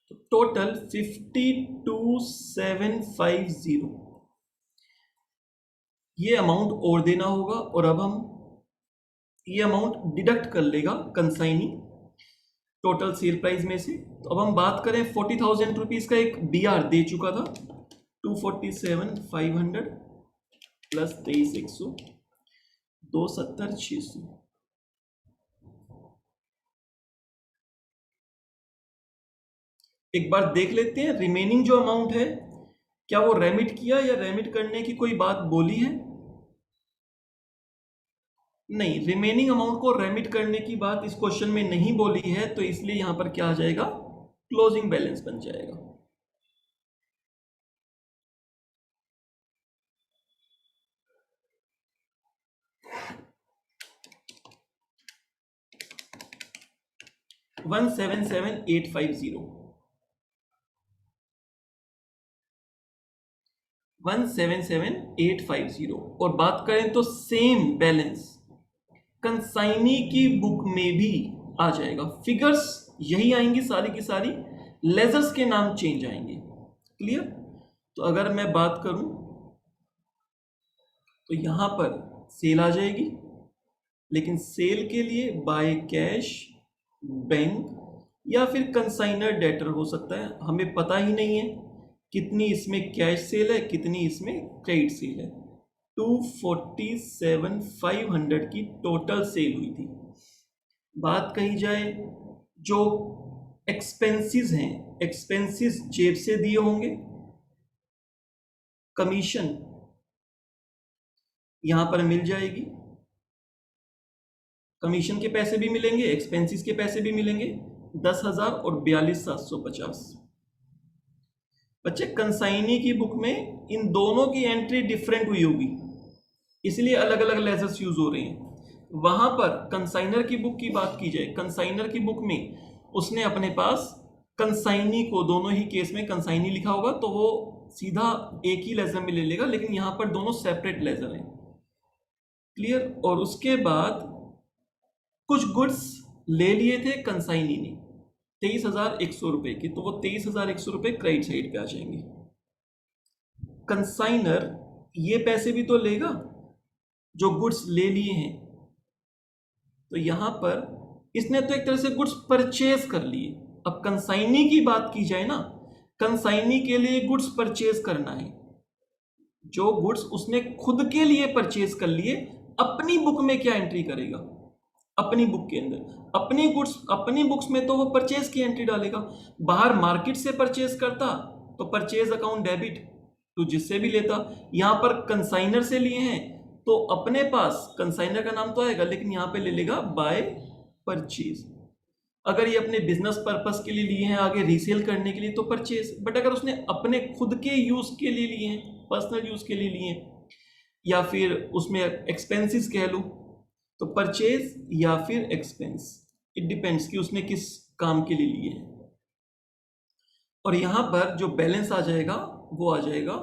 तो टोटल 52,750 ये अमाउंट और देना होगा, और अब हम ये अमाउंट डिडक्ट कर लेगा कंसाइनी। टोटल सेल प्राइस में से। तो अब हम बात करें 40,000 रुपीज का एक BR दे चुका था, 247,500 प्लस 23,100, 270,600। एक बार देख लेते हैं रिमेनिंग जो अमाउंट है क्या वो रेमिट किया या रेमिट करने की कोई बात बोली है? नहीं, रिमेनिंग अमाउंट को रेमिट करने की बात इस क्वेश्चन में नहीं बोली है, तो इसलिए यहां पर क्या आ जाएगा, क्लोजिंग बैलेंस बन जाएगा। वन 177,850 177,850। और बात करें तो सेम बैलेंस कंसाइनी की बुक में भी आ जाएगा। फिगर्स यही आएंगी सारी की सारी, लेजर्स के नाम चेंज आएंगे। क्लियर? तो अगर मैं बात करूं तो यहां पर सेल आ जाएगी, लेकिन सेल के लिए बाय कैश, बैंक या फिर कंसाइनर डेटर हो सकता है। हमें पता ही नहीं है कितनी इसमें कैश सेल है, कितनी इसमें क्रेडिट सेल है। 247,500 की टोटल सेल हुई थी। बात कही जाए जो एक्सपेंसेस हैं, एक्सपेंसेस जेब से दिए होंगे, कमीशन यहां पर मिल जाएगी, कमीशन के पैसे भी मिलेंगे, एक्सपेंसेस के पैसे भी मिलेंगे, 10,000 और 42,750। बच्चे कंसाइनी की बुक में इन दोनों की एंट्री डिफरेंट हुई होगी, इसलिए अलग अलग लेजर्स यूज हो रहे हैं। वहां पर कंसाइनर की बुक की बात की जाए, कंसाइनर की बुक में उसने अपने पास कंसाइनी को, दोनों ही केस में कंसाइनी लिखा होगा तो वो सीधा एक ही लेजर में ले लेगा, लेकिन यहां पर दोनों सेपरेट लेजर हैं। क्लियर? और उसके बाद कुछ गुड्स ले लिए थे कंसाइनी ने 23,100 रुपए के, तो वो 23,100 रुपए क्रेडिट साइड पे आ जाएंगे। कंसाइनर ये पैसे भी तो लेगा जो गुड्स ले लिए हैं, तो यहां पर इसने तो एक तरह से गुड्स परचेज कर लिए। अब कंसाइनी की बात की जाए ना, कंसाइनी के लिए गुड्स परचेज करना है, जो गुड्स उसने खुद के लिए परचेज कर लिए, अपनी बुक में क्या एंट्री करेगा, अपनी बुक के अंदर अपनी गुड्स, अपनी बुक्स में तो वो परचेज की एंट्री डालेगा। बाहर मार्केट से परचेज करता तो परचेज अकाउंट डेबिट, तो जिससे भी लेता। यहां पर कंसाइनर से लिए हैं तो अपने पास कंसाइनर का नाम तो आएगा, लेकिन यहां पे ले लेगा बाय परचेज। अगर ये अपने बिजनेस पर्पस के लिए लिए हैं, आगे रीसेल करने के लिए, तो परचेज। बट अगर उसने अपने खुद के यूज के लिए लिए हैं, पर्सनल यूज के लिए लिए हैं, या फिर उसमें एक्सपेंसेस कह लूं, तो परचेज या फिर एक्सपेंस, इट डिपेंड्स कि उसने किस काम के लिए लिए हैं। और यहां पर जो बैलेंस आ जाएगा वो आ जाएगा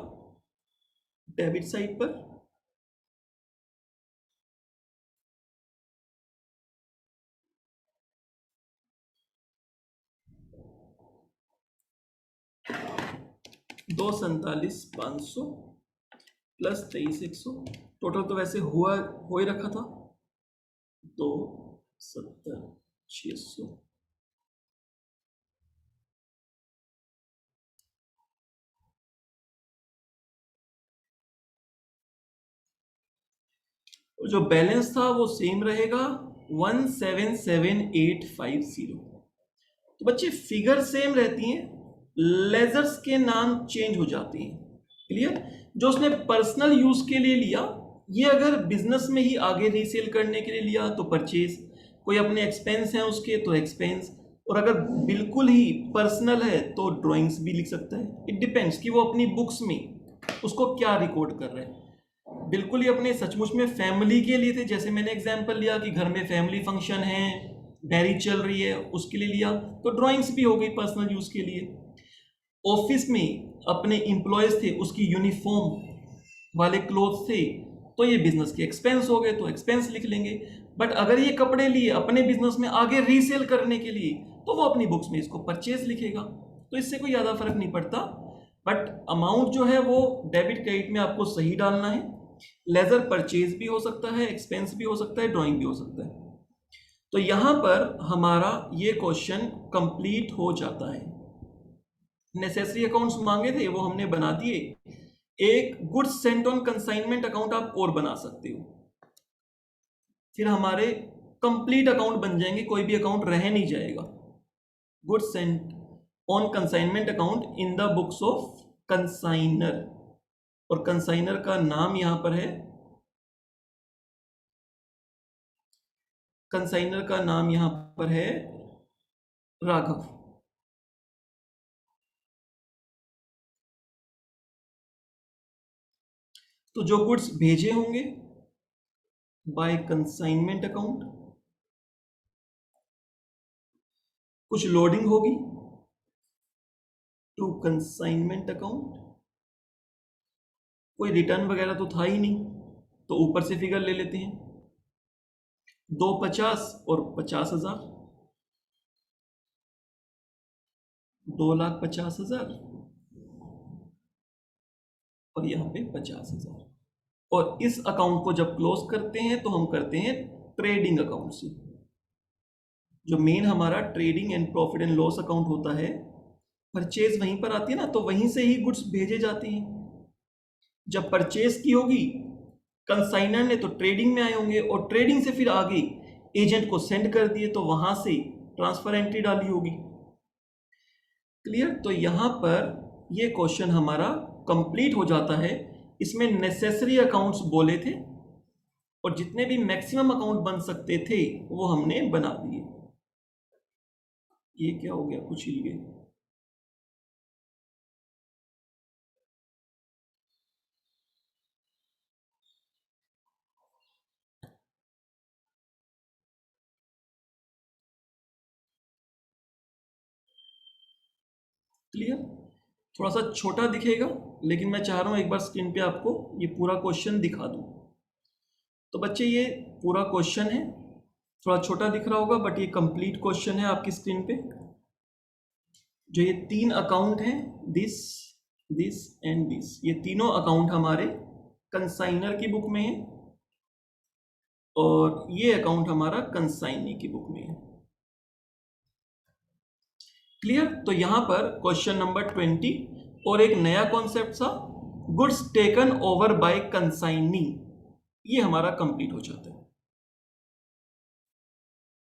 डेबिट साइड पर। दो 47,500 प्लस 23,100, टोटल तो वैसे हुआ हो ही रखा था, 270,600। तो जो बैलेंस था वो सेम रहेगा 177,850। तो बच्चे फिगर सेम रहती हैं, लेजर्स के नाम चेंज हो जाते हैं। क्लियर? जो उसने पर्सनल यूज के लिए लिया, ये अगर बिजनेस में ही आगे रीसेल करने के लिए लिया तो परचेज, कोई अपने एक्सपेंस हैं उसके तो एक्सपेंस, और अगर बिल्कुल ही पर्सनल है तो ड्राइंग्स भी लिख सकता है। इट डिपेंड्स कि वो अपनी बुक्स में उसको क्या रिकॉर्ड कर रहे हैं। बिल्कुल ही अपने सचमुच में फैमिली के लिए थे, जैसे मैंने एग्जांपल लिया कि घर में फैमिली फंक्शन है, डायरी चल रही है, उसके लिए लिया, तो ड्राइंग्स भी हो गई पर्सनल यूज के लिए। ऑफिस में अपने एम्प्लॉयज थे, उसकी यूनिफॉर्म वाले क्लोथ्स थे, तो ये बिजनेस के एक्सपेंस हो गए, तो एक्सपेंस लिख लेंगे। बट अगर ये कपड़े लिए अपने बिजनेस में आगे रीसेल करने के लिए, तो वो अपनी बुक्स में इसको परचेज लिखेगा, तो इससे कोई ज़्यादा फर्क नहीं पड़ता। बट अमाउंट जो है वो डेबिट क्रेडिट में आपको सही डालना है। लेजर परचेज भी हो सकता है, एक्सपेंस भी हो सकता है, ड्राइंग भी हो सकता है। तो यहां पर हमारा ये क्वेश्चन कंप्लीट हो जाता है। नेसेसरी अकाउंट्स मांगे थे वो हमने बना दिए। एक goods sent on consignment account आप और बना सकते हो, फिर हमारे कंप्लीट अकाउंट बन जाएंगे, कोई भी अकाउंट रह नहीं जाएगा। Goods sent on consignment account in the books of consignor, और कंसाइनर का नाम यहां पर है, कंसाइनर का नाम यहां पर है राघव। तो जो गुड्स भेजे होंगे बाय कंसाइनमेंट अकाउंट, कुछ लोडिंग होगी टू कंसाइनमेंट अकाउंट, कोई रिटर्न वगैरह तो था ही नहीं, तो ऊपर से फिगर ले लेते हैं, 250 और 50,000, 2,50,000 और यहाँ पे 50,000। और इस अकाउंट को जब क्लोज करते हैं तो हम करते हैं ट्रेडिंग अकाउंट से। जो मेन हमारा trading and profit and loss account होता है, परचेज वहीं पर आती है ना, तो वहीं से ही गुड्स भेजे जाते हैं। जब परचेज की होगी कंसाइनर ने तो ट्रेडिंग में आए होंगे, और ट्रेडिंग से फिर आगे एजेंट को सेंड कर दिए तो वहां से ट्रांसफर एंट्री डाली होगी। क्लियर? तो यहां पर ये क्वेश्चन हमारा कंप्लीट हो जाता है। इसमें नेसेसरी अकाउंट्स बोले थे और जितने भी मैक्सिमम अकाउंट बन सकते थे वो हमने बना दिए। ये क्या हो गया, कुछ हिल गए। क्लियर? थोड़ा सा छोटा दिखेगा, लेकिन मैं चाह रहा हूं एक बार स्क्रीन पे आपको ये पूरा क्वेश्चन दिखा दूं। तो बच्चे ये पूरा क्वेश्चन है, थोड़ा छोटा दिख रहा होगा बट ये कंप्लीट क्वेश्चन है आपकी स्क्रीन पे। जो ये 3 अकाउंट हैं, दिस दिस एंड दिस, ये तीनों अकाउंट हमारे कंसाइनर की बुक में है और ये अकाउंट हमारा कंसाइनी की बुक में है। क्लियर? तो यहां पर क्वेश्चन नंबर 20 और एक नया कॉन्सेप्ट सा, goods taken over by consignee, ये हमारा कंप्लीट हो जाता है।